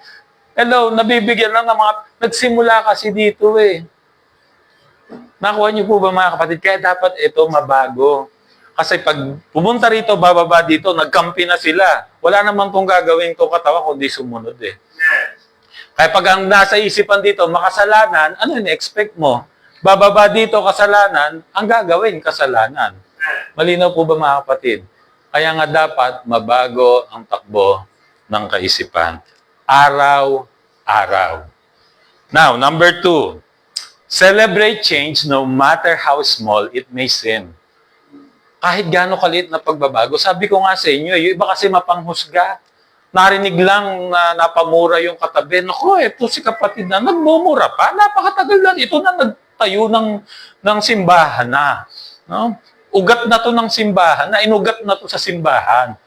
hello, nabibigyan lang ng mga, nagsimula kasi dito eh. Nakuha niyo po ba mga kapatid? Kaya dapat ito mabago. Kasi pag pumunta rito, bababa dito, nagkampi na sila. Wala naman tong gagawin to katawan kundi sumunod eh. Kaya pag ang nasa isipan dito, makasalanan, ano yung expect mo? Bababa dito, kasalanan, ang gagawin, kasalanan. Malinaw po ba mga kapatid? Kaya nga dapat mabago ang takbo ng kaisipan. Araw-araw. Now, number 2. Celebrate change no matter how small it may seem. Kahit gaano kaliit na pagbabago. Sabi ko nga sa inyo, yung iba kasi mapanghusga. Narinig lang na napamura yung katabi. Naku, ito si kapatid na nagmumura pa. Napakatagal lang. Ito na nagtayo ng simbahan na. No? Ugat na to ng simbahan, na inugat na to sa simbahan.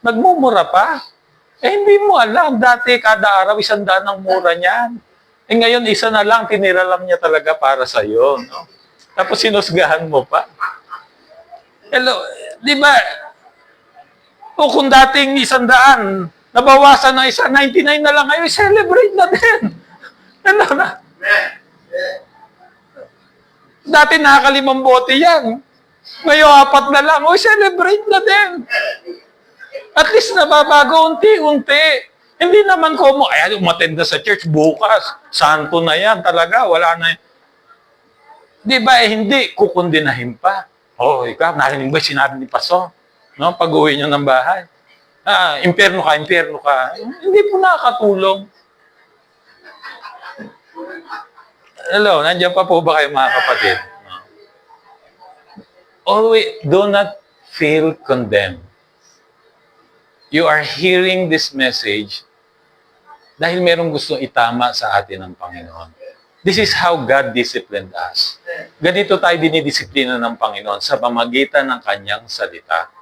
Nagmumura pa. Hindi mo alam. Dati, kada araw, 100 ang mura niyan. Ngayon, isa na lang, tinira lang niya talaga para sa'yo. No? Tapos sinusgahan mo pa. Hello, di ba? O kung dating 100, nabawasan ng 99 na lang ngayon, celebrate na din. Ano na? Dati nakakalimang bote yan. Ngayon, 4 na lang. O, celebrate na din. At least nababago unti-unti. Hindi naman ko ay, umattend na sa church bukas. Santo na yan talaga. Wala na. Di ba, hindi. Kukundinahin pa. Oh, ikaw, narinig ba sinabi ni Paso? No? Pag-uwi nyo ng bahay. Impyerno ka. Hindi po nakakatulong. Hello, nandiyan pa po ba kayo mga kapatid? Always, do not feel condemned. You are hearing this message dahil merong gustong itama sa atin ng Panginoon. This is how God disciplined us. Ganito tayo dinidisiplina ng Panginoon sa pamagitan ng Kanyang salita.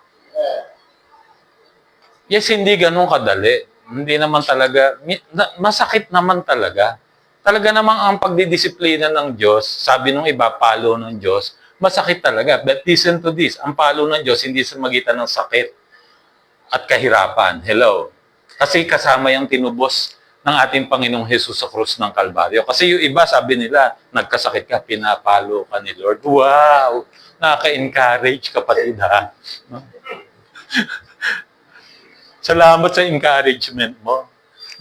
Yes, hindi ganun kadali. Hindi naman talaga, masakit naman talaga. Talaga namang ang pagdidisiplina ng Diyos, sabi nung iba, palo ng Diyos, masakit talaga. But listen to this, ang palo ng Diyos hindi sa magitan ng sakit at kahirapan. Hello. Kasi kasama yung tinubos ng ating Panginoong Hesus sa krus ng Kalbaryo. Kasi yung iba, sabi nila, nagkasakit ka, pinapalo ka ni Lord. Wow! Nakaka-encourage, kapatid, ha? No? Salamat sa encouragement mo.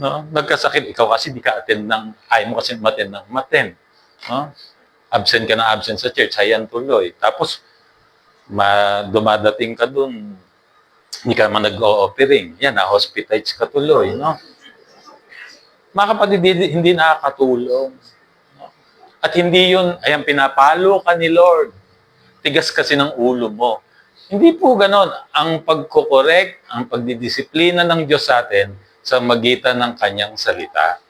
No? Nagkasakit, ikaw kasi di ka attend ng, ayaw mo kasi mattend ng mattend. No? Absent ka na absent sa church, hayan tuloy. Tapos, dumadating ka dun, hindi ka man nag-o-offering. Yan, na-hospitalize ka tuloy, no? Mga kapatid, hindi nakakatulong. No? At hindi yun, ayan, pinapalo ka ni Lord. Tigas kasi ng ulo mo. Hindi po ganon. Ang pagkokorek, ang pagdidisiplina ng Diyos sa atin sa magitan ng Kanyang salita.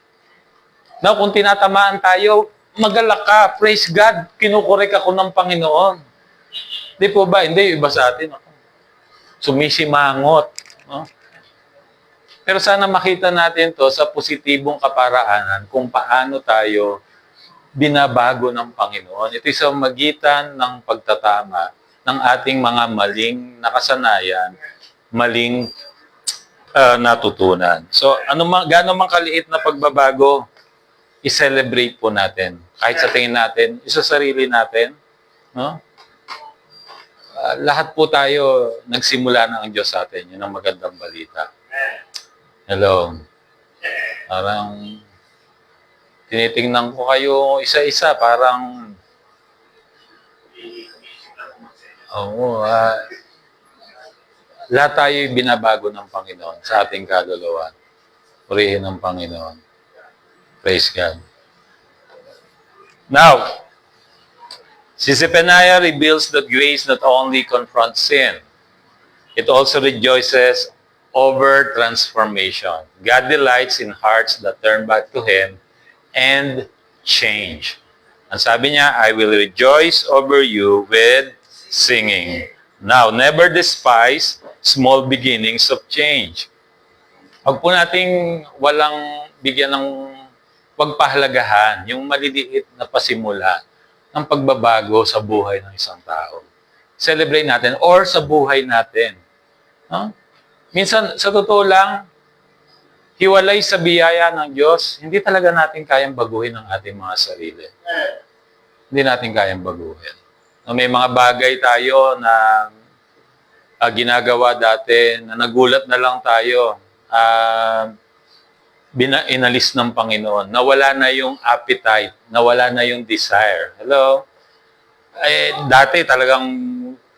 Now, kung tinatamaan tayo, magalak ka. Praise God. Kinukorek ako ng Panginoon. Hindi po ba? Hindi, iba sa atin. Sumisimangot. No? Pero sana makita natin to sa positibong kaparaanan kung paano tayo binabago ng Panginoon. Ito sa magitan ng pagtatama ng ating mga maling nakasanayan, maling natutunan. So, gaano man kaliit na pagbabago, i-celebrate po natin. Kahit sa tingin natin, isa sarili natin, no? Lahat po tayo nagsimula na ang Diyos sa atin. Yun ang magandang balita. Hello. Parang tinitingnan ko kayo isa-isa. Parang lahat tayo binabago ng Panginoon sa ating kaluluwa. Purihin ng Panginoon. Praise God. Now, si Zephaniah reveals that grace not only confronts sin, it also rejoices over transformation. God delights in hearts that turn back to Him and change. Ang sabi niya, I will rejoice over you with singing. Now, never despise small beginnings of change. Huwag po nating walang bigyan ng pagpahalagahan, yung maliliit na pasimula ng pagbabago sa buhay ng isang tao. Celebrate natin or sa buhay natin. No? Minsan, sa totoo lang, hiwalay sa biyaya ng Diyos, hindi talaga natin kayang baguhin ang ating mga sarili. Hindi natin kayang baguhin. No, may mga bagay tayo na ginagawa dati, na nagulat na lang tayo, inalis ng Panginoon. Nawala na yung appetite, nawala na yung desire. Hello? Dati talagang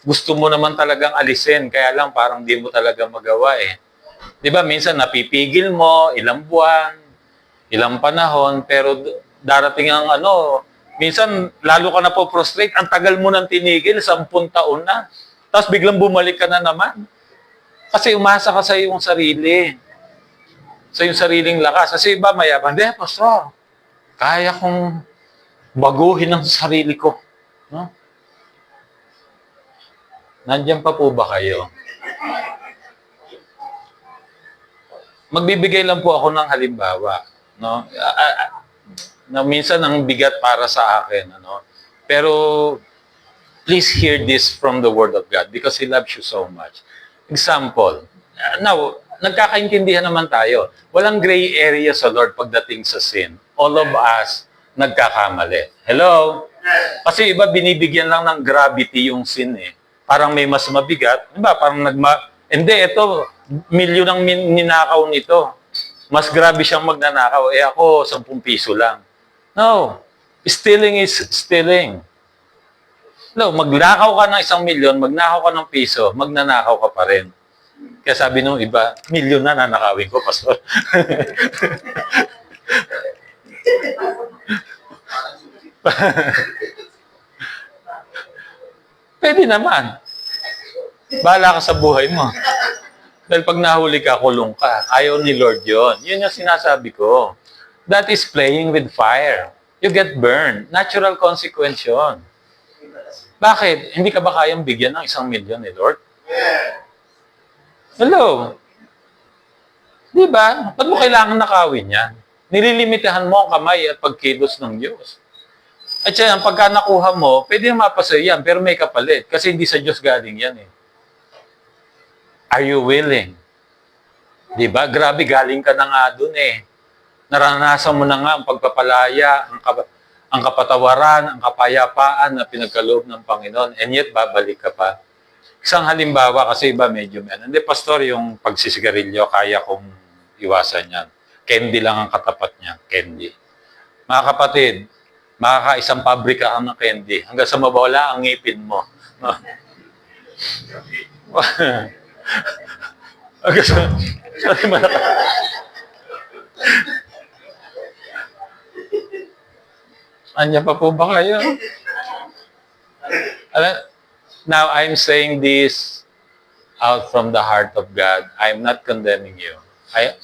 gusto mo naman talagang alisin, kaya lang parang di mo talaga magawa eh. Di ba, minsan napipigil mo, ilang buwan, ilang panahon, pero darating ang minsan lalo ka na po frustrate, ang tagal mo nang tinigil, 10 taon na. Tapos biglang bumalik ka na naman. Kasi umasa ka sa iyong sarili. Sa iyong sariling lakas. Kasi iba mayabang, hindi, pastor, kaya kong baguhin ang sarili ko. No? Nandiyan pa po ba kayo? Magbibigay lang po ako ng halimbawa. No? Na minsan ang bigat para sa akin. Pero please hear this from the Word of God because He loves you so much. Example. Now, nagkakaintindihan naman tayo. Walang gray area sa Lord pagdating sa sin. All of us nagkakamali. Hello? Kasi iba binibigyan lang ng gravity yung sin eh. Parang may mas mabigat. Diba? Parang hindi, ito, milyon ang ninakaw nito. Mas grabe siyang magnanakaw. Eh ako, 10 piso lang. No. Stealing is stealing. No, magnakaw ka ng 1,000,000, magnakaw ka ng piso, magnanakaw ka pa rin. Kaya sabi nung iba, milyon na nanakawin ko, pastor. Pwede naman. Bahala ka sa buhay mo. Dahil pag nahuli ka, kulong ka. Ayaw ni Lord yon. Yun yung sinasabi ko. That is playing with fire. You get burned. Natural consequence yun. Bakit? Hindi ka ba kayang bigyan ng 1,000,000 ni Lord? Hello? Di ba? Ba't mo kailangan nakawin yan? Nililimitahan mo ang kamay at pagkilos ng Diyos. At siya, pagka nakuha mo, pwede mapasa yan, pero may kapalit. Kasi hindi sa Diyos galing yan eh. Are you willing? Di ba? Grabe, galing ka na nga dun eh. Naranasan mo na nga ang pagpapalaya, ang kapatawaran, ang kapayapaan na pinagkaloob ng Panginoon, and yet babalik ka pa. Isang halimbawa, kasi iba medyo hindi, pastor, yung pagsisigarilyo, kaya kong iwasan yan. Candy lang ang katapat niya, candy. Mga kapatid, makakaisang pabrika ang ng candy, hanggang sa mawala ang ngipin mo. Hanggang sa Anya pa po ba kayo? Now, I'm saying this out from the heart of God. I'm not condemning you.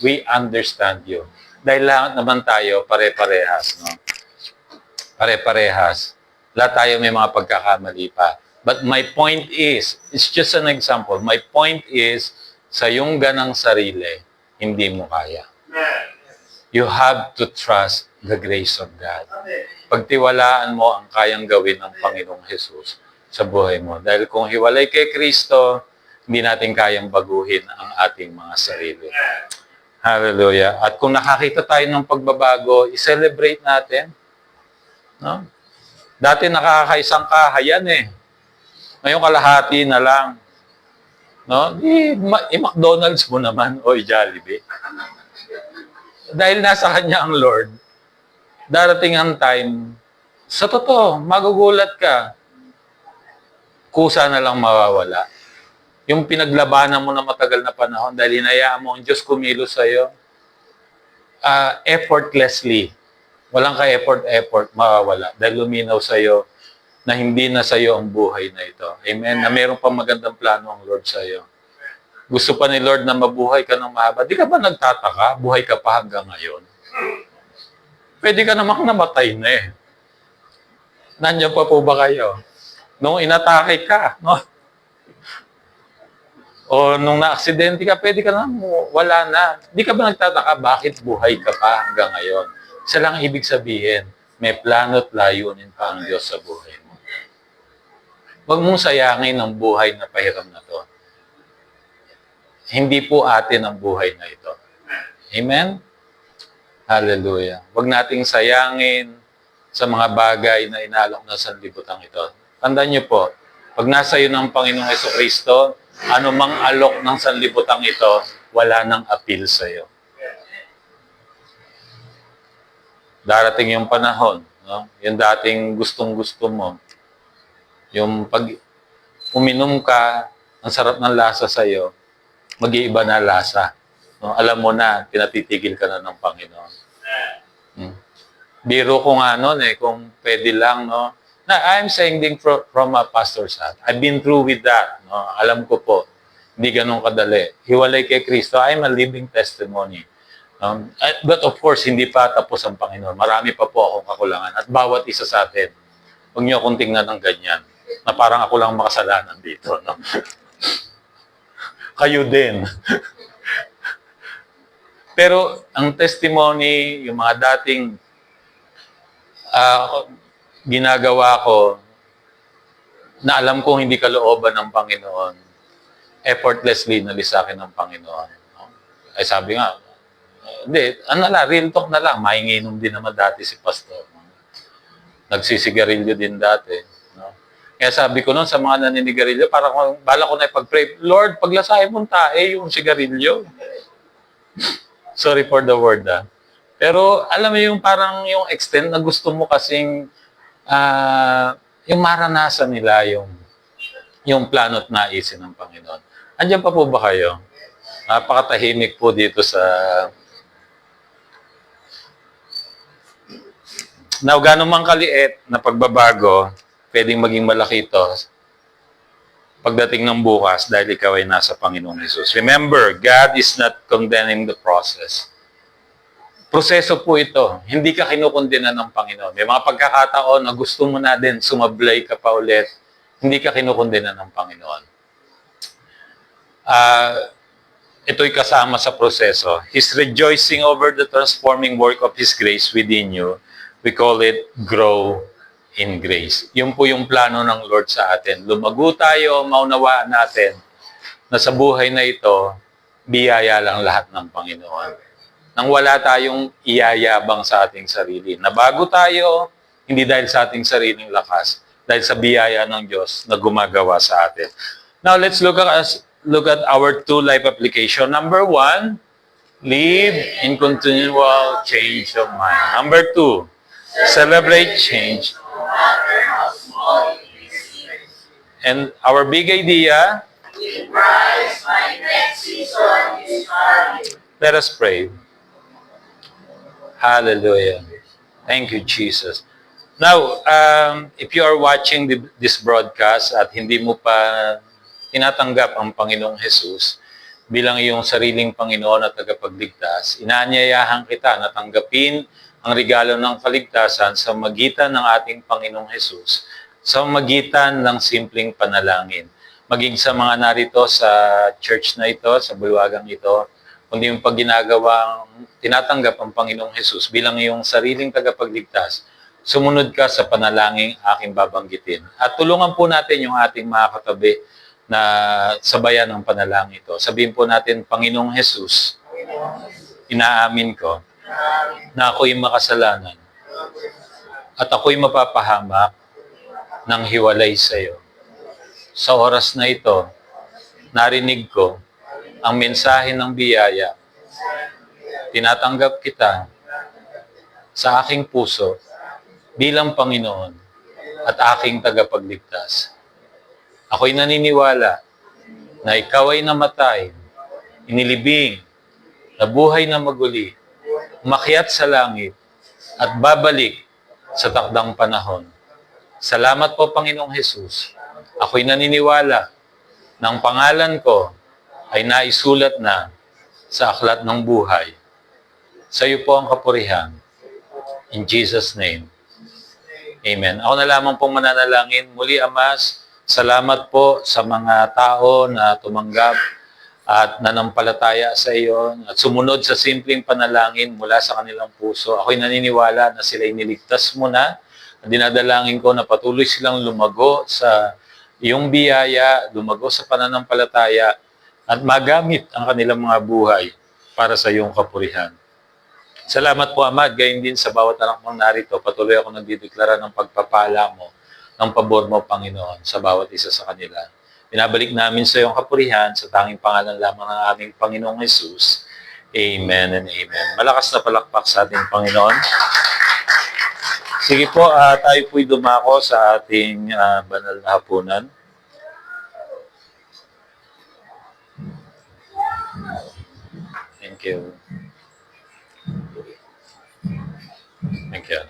We understand you. Dahil lahat naman tayo, pare-parehas. No? Pare-parehas. Lahat tayo may mga pagkakamali pa. But my point is, it's just an example. My point is, sa iyong ganang sarili, hindi mo kaya. You have to trust the grace of God. Pagtiwalaan mo ang kayang gawin ng Panginoong Jesus sa buhay mo. Dahil kung hiwalay kay Kristo, hindi natin kayang baguhin ang ating mga sarili. Hallelujah. At kung nakakita tayo ng pagbabago, i-celebrate natin. No? Dati nakakaisang kahayan eh. Ngayon kalahati na lang. No? I-McDonald's mo naman o i-Jollibee. Dahil nasa Kanya ang Lord, darating ang time, sa totoo, magugulat ka, kusa na lang mawawala. Yung pinaglabanan mo na matagal na panahon, dahil hinayaan mo ang Diyos kumilos sa'yo, effortlessly, walang ka-effort, mawawala. Dahil luminaw sa'yo na hindi na sa'yo ang buhay na ito. Amen? Na mayroon pang magandang plano ang Lord sa'yo. Gusto pa ni Lord na mabuhay ka ng mahaba. Di ka ba nagtataka? Buhay ka pa hanggang ngayon. Pwede ka namang namatay na eh. Nandiyan pa po ba kayo? Nung inatake ka, no? O nung na-aksidente ka, pwede ka na, wala na. Di ka ba nagtataka bakit buhay ka pa hanggang ngayon? Isa lang ibig sabihin, may plano at layunin pa ang Diyos sa buhay mo. Huwag mong sayangin ang buhay na pahiram na to. Hindi po atin ang buhay na ito. Amen? Hallelujah. Huwag nating sayangin sa mga bagay na inalok na sanlibutan ito. Tandaan niyo po, pag nasa iyo ng Panginoong Jesucristo, anumang alok ng sanlibutan ito, wala nang appeal sa iyo. Darating yung panahon, no? Yung dating gustong-gusto mo, yung uminom ka, ang sarap ng lasa sa'yo, mag-iiba na lasa. No? Alam mo na, pinatitigil ka na ng Panginoon. Hmm. Biro ko nga noon kung pwede lang, no? Na I'm saying din from a pastor's hat. I've been through with that. No? Alam ko po, hindi ganun kadali. Hiwalay kay Kristo, I'm a living testimony. But of course, hindi pa tapos ang Panginoon. Marami pa po akong kakulangan. At bawat isa sa atin, huwag niyo akong tingnan ng ganyan. Na parang ako lang makasalanan dito. No? Kayo din. Pero ang testimony, yung mga dating ginagawa ko, na alam kong hindi kalooban ng Panginoon, effortlessly nalis sa akin ng Panginoon. No? Ay sabi nga, hindi, real talk na lang, mainginom din naman dati si Pastor. No? Nagsisigarilyo din dati. No? Kaya sabi ko noon sa mga naninigarilyo, parang bala ko na ipag-pray, Lord, paglasahin mong tae yung sigarilyo. Sorry for the word, Pero alam mo yung parang yung extent na gusto mo kasing yung maranasan nila yung plano at naisin ng Panginoon. Andiyan pa po ba kayo? Napakatahimik po dito sa... Now, gano'n mang kaliit na pagbabago, pwedeng maging malaki ito pagdating ng bukas dahil ikaw ay nasa Panginoong Jesus. Remember, God is not condemning the process. Proseso po ito. Hindi ka kinukondena ng Panginoon. May mga pagkakataon na gusto mo na din, sumablay ka pa ulit, hindi ka kinukondena ng Panginoon. Ito'y kasama sa proseso. He's rejoicing over the transforming work of His grace within you. We call it grow in grace. Yun po yung plano ng Lord sa atin. Lumago tayo, maunawaan natin na sa buhay na ito, biyaya lang lahat ng Panginoon. Nang wala tayong iyayabang sa ating sarili. Nabago tayo, hindi dahil sa ating sariling lakas, dahil sa biyaya ng Diyos na gumagawa sa atin. Now, let's look at our two life application. Number 1, live in continual change of mind. Number 2, celebrate change. And our big idea, let us pray. Hallelujah. Thank you, Jesus. Now, if you are watching this broadcast at hindi mo pa tinatanggap ang Panginoong Jesus bilang iyong sariling Panginoon at tagapagligtas, inaanyayahan kita na tanggapin ang regalo ng kaligtasan sa magitan ng ating Panginoong Jesus, sa magitan ng simpleng panalangin. Maging sa mga narito sa church na ito, sa bulwagang ito, kundi yung pag ginagawang tinatanggap ang Panginoong Jesus bilang iyong sariling tagapagligtas, sumunod ka sa panalangin aking babanggitin. At tulungan po natin yung ating mga katabi na sabayan ng panalangin ito. Sabihin po natin, Panginoong Jesus, inaamin ko na ako'y makasalanan at ako'y mapapahamak ng hiwalay sa iyo. Sa oras na ito, narinig ko ang mensahe ng biyaya. Tinatanggap kita sa aking puso bilang Panginoon at aking tagapagligtas. Ako'y naniniwala na ikaw ay namatay, inilibing, nabuhay na maguli, umakyat sa langit, at babalik sa takdang panahon. Salamat po, Panginoong Jesus. Ako'y naniniwala na ang pangalan ko ay naisulat na sa aklat ng buhay. Sa iyo po ang kapurihan. In Jesus' name. Amen. Ako na lamang pong mananalangin. Muli, Ama, salamat po sa mga tao na tumanggap at nanampalataya sa iyo at sumunod sa simpleng panalangin mula sa kanilang puso. Ako'y naniniwala na sila'y niligtas mo na. Dinadalangin ko na patuloy silang lumago sa iyong biyaya, lumago sa pananampalataya at magamit ang kanilang mga buhay para sa iyong kapurihan. Salamat po, Ama, gayon din sa bawat anak mong narito. Patuloy ako nagdideklara ng pagpapala mo, ng pabor mo, Panginoon, sa bawat isa sa kanila. Binabalik namin sa iyong kapurihan sa tanging pangalan lamang ng aming Panginoong Jesus. Amen and amen. Malakas na palakpak sa ating Panginoon. Sige po, tayo po'y dumako sa ating banal na hapunan. Thank you. Thank you.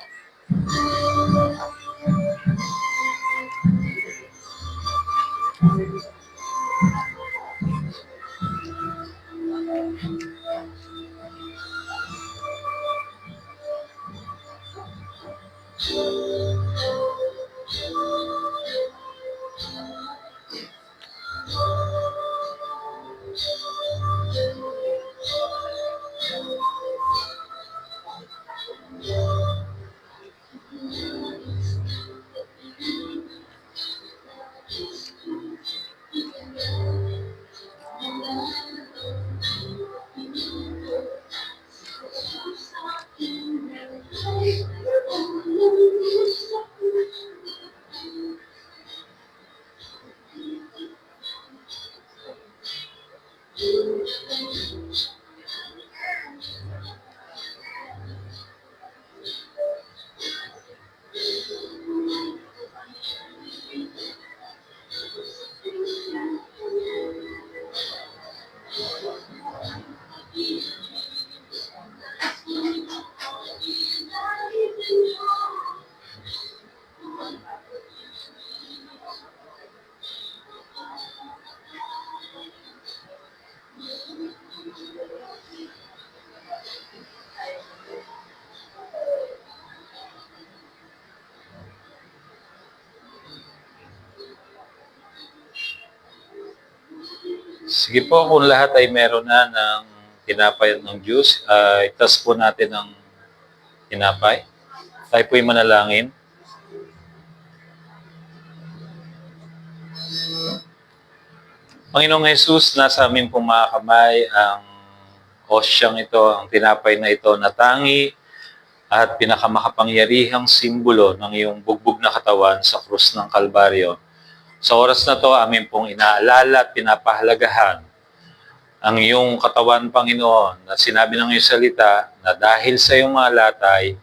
Sige po, kung lahat ay meron na ng tinapay at ng juice, itas po natin ang tinapay. Tayo po'y manalangin. Panginoong Jesus, nasa amin pong mga kamay ang osyang ito, ang tinapay na ito na tangi at pinakamakapangyarihang simbolo ng iyong bugbog na katawan sa krus ng Kalbaryo. Sa oras na to, amin pong inaalala at pinapahalagahan ang iyong katawan, Panginoon, na sinabi ng iyong salita na dahil sa iyong mga latay,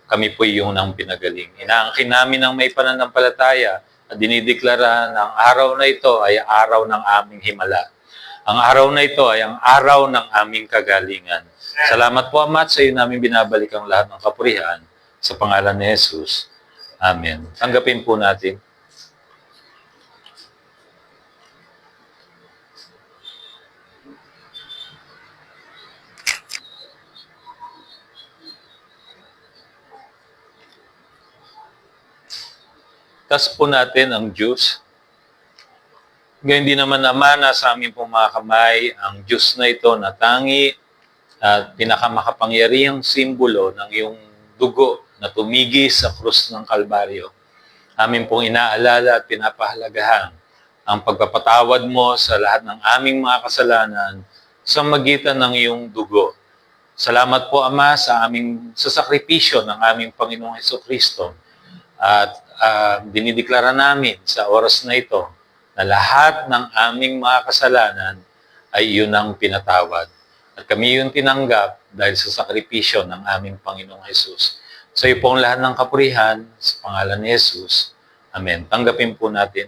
kami po iyong nang pinagaling. Inaangkin namin ng may pananampalataya at dinideklara na ang araw na ito ay araw ng aming himala. Ang araw na ito ay ang araw ng aming kagalingan. Salamat po, Ama, at sa iyo namin binabalik ang lahat ng kapurihan sa pangalan ni Jesus. Amen. Tanggapin po natin. Tas po natin ang juice. Ngayon din naman sa aming pong mga kamay ang juice na ito na tangi at pinakamakapangyarihang simbolo ng iyong dugo na tumigi sa krus ng Kalbaryo. Amin pong inaalala at pinapahalagahan ang pagpapatawad mo sa lahat ng aming mga kasalanan sa magitan ng iyong dugo. Salamat po, Ama, sa sakripisyo ng aming Panginoong Hesukristo. At dinideklara namin sa oras na ito na lahat ng aming mga kasalanan ay iyon ang pinatawad. At kami yung tinanggap dahil sa sakripisyo ng aming Panginoong Jesus. Sa iyo po ang lahat ng kapurihan, sa pangalan ni Jesus. Amen. Tanggapin po natin.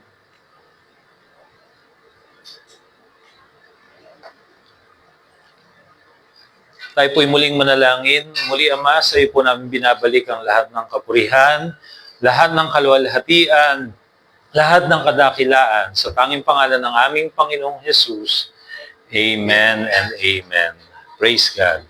Tayo po'y muling manalangin. Muli, Ama, sa iyo po namin binabalik ang lahat ng kapurihan, lahat ng kaluwalhatian, lahat ng kadakilaan sa tanging pangalan ng aming Panginoong Jesus. Amen and amen. Praise God.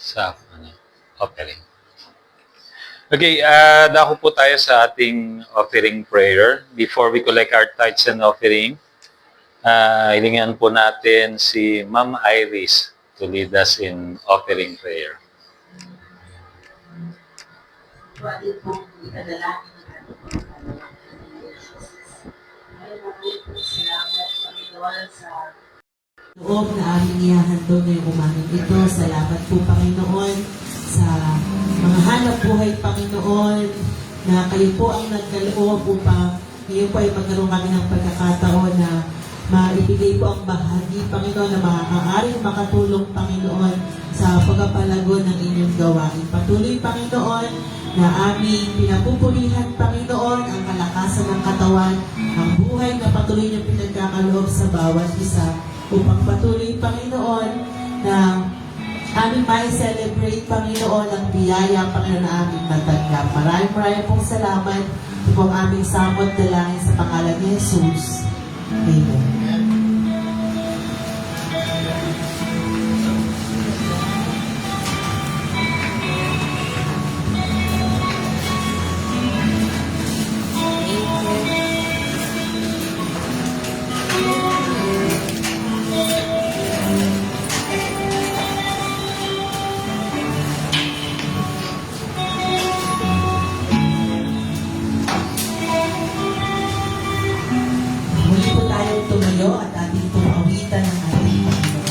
Sa offering. Okay, dako po tayo sa ating offering prayer. Before we collect our tithes and offering, hilingan po natin si Ma'am Iris to lead us in offering prayer. Salamat, Panginoon. Panginoon, sa loob na aming ihahandog ngayong umagang ito. Salamat po, Panginoon, sa mga hanap buhay, Panginoon, na kayo po ang nagkaloob upang ngayon po ay magkaroon kami ng pagkakataon na maibigay po ang bahagi, Panginoon, na maaaring makatulong, Panginoon, sa pagpapalago ng inyong gawain. Patuloy, Panginoon, na aming pinapupurihan, Panginoon, ang kalakasan ng katawan, ang buhay na patuloy niyo pinagkakaloob sa bawat isa, upang patuloy, Panginoon, na aming mai-celebrate, Panginoon, ang biyaya, Panginoon, na aming matanggap. Maraming pong salamat. Ito po ang aming samot dalangin sa pangalan ni Jesus. Amen. Muli po tayong tumayo at ating tumawitan ng ating Panginoon.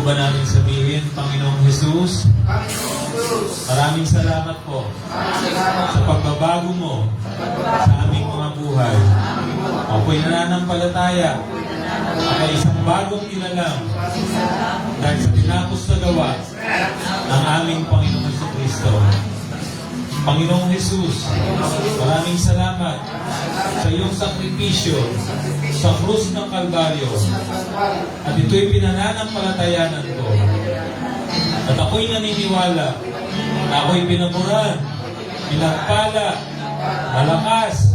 ba namin sabihin, Panginoong Jesus, maraming salamat po sa pagbabago mo sa aming mga buhay. Ako'y nananampalataya at isang bagong nilalang dahil sa tinapos na gawa ng aming Panginoong Jesucristo. Panginoong Jesus, maraming salamat sa iyong sakripisyo sa krus ng Kalbaryo. At ito'y pinananampalatayanan ko. At ako'y naniniwala na ako'y pinamuran, pinagpala, malakas,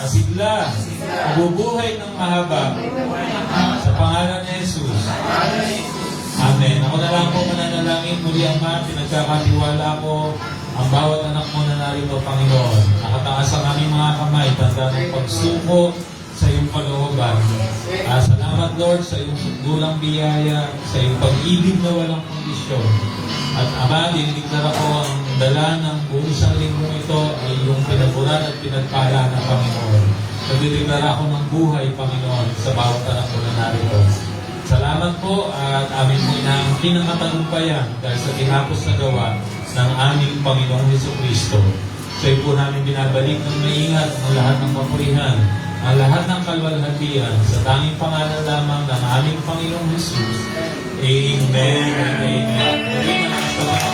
masigla, mabubuhay ng mahaba sa pangalan ni Jesus. Amen. Ako na lang po mananalangin muli, Ama, pinagkakatiwala ko ang bawat anak mo na narito, Panginoon. Nakataas ang aming mga kamay, tanda ng pagsuko sa iyong kalooban. Salamat, Lord, sa iyong sunggulang biyaya, sa iyong pag-ibig na walang kondisyon. At Ama, dinideklara ko ang dala ng buong isang linggong ito ay iyong pinaguran at pinagpala ng Panginoon. Nagdideklara ko ng buhay, Panginoon, sa bawat anak mo na narito. Salamat po at amin po inaangkin ang katagumpayan dahil sa tinapos na gawa ng aming Panginoong Jesucristo. So po namin binabalik ng maingat ang lahat ng kapurihan, ang lahat ng kalwalhatian sa tanging pangalan lamang ng aming Panginoong Jesus. Amen and amen.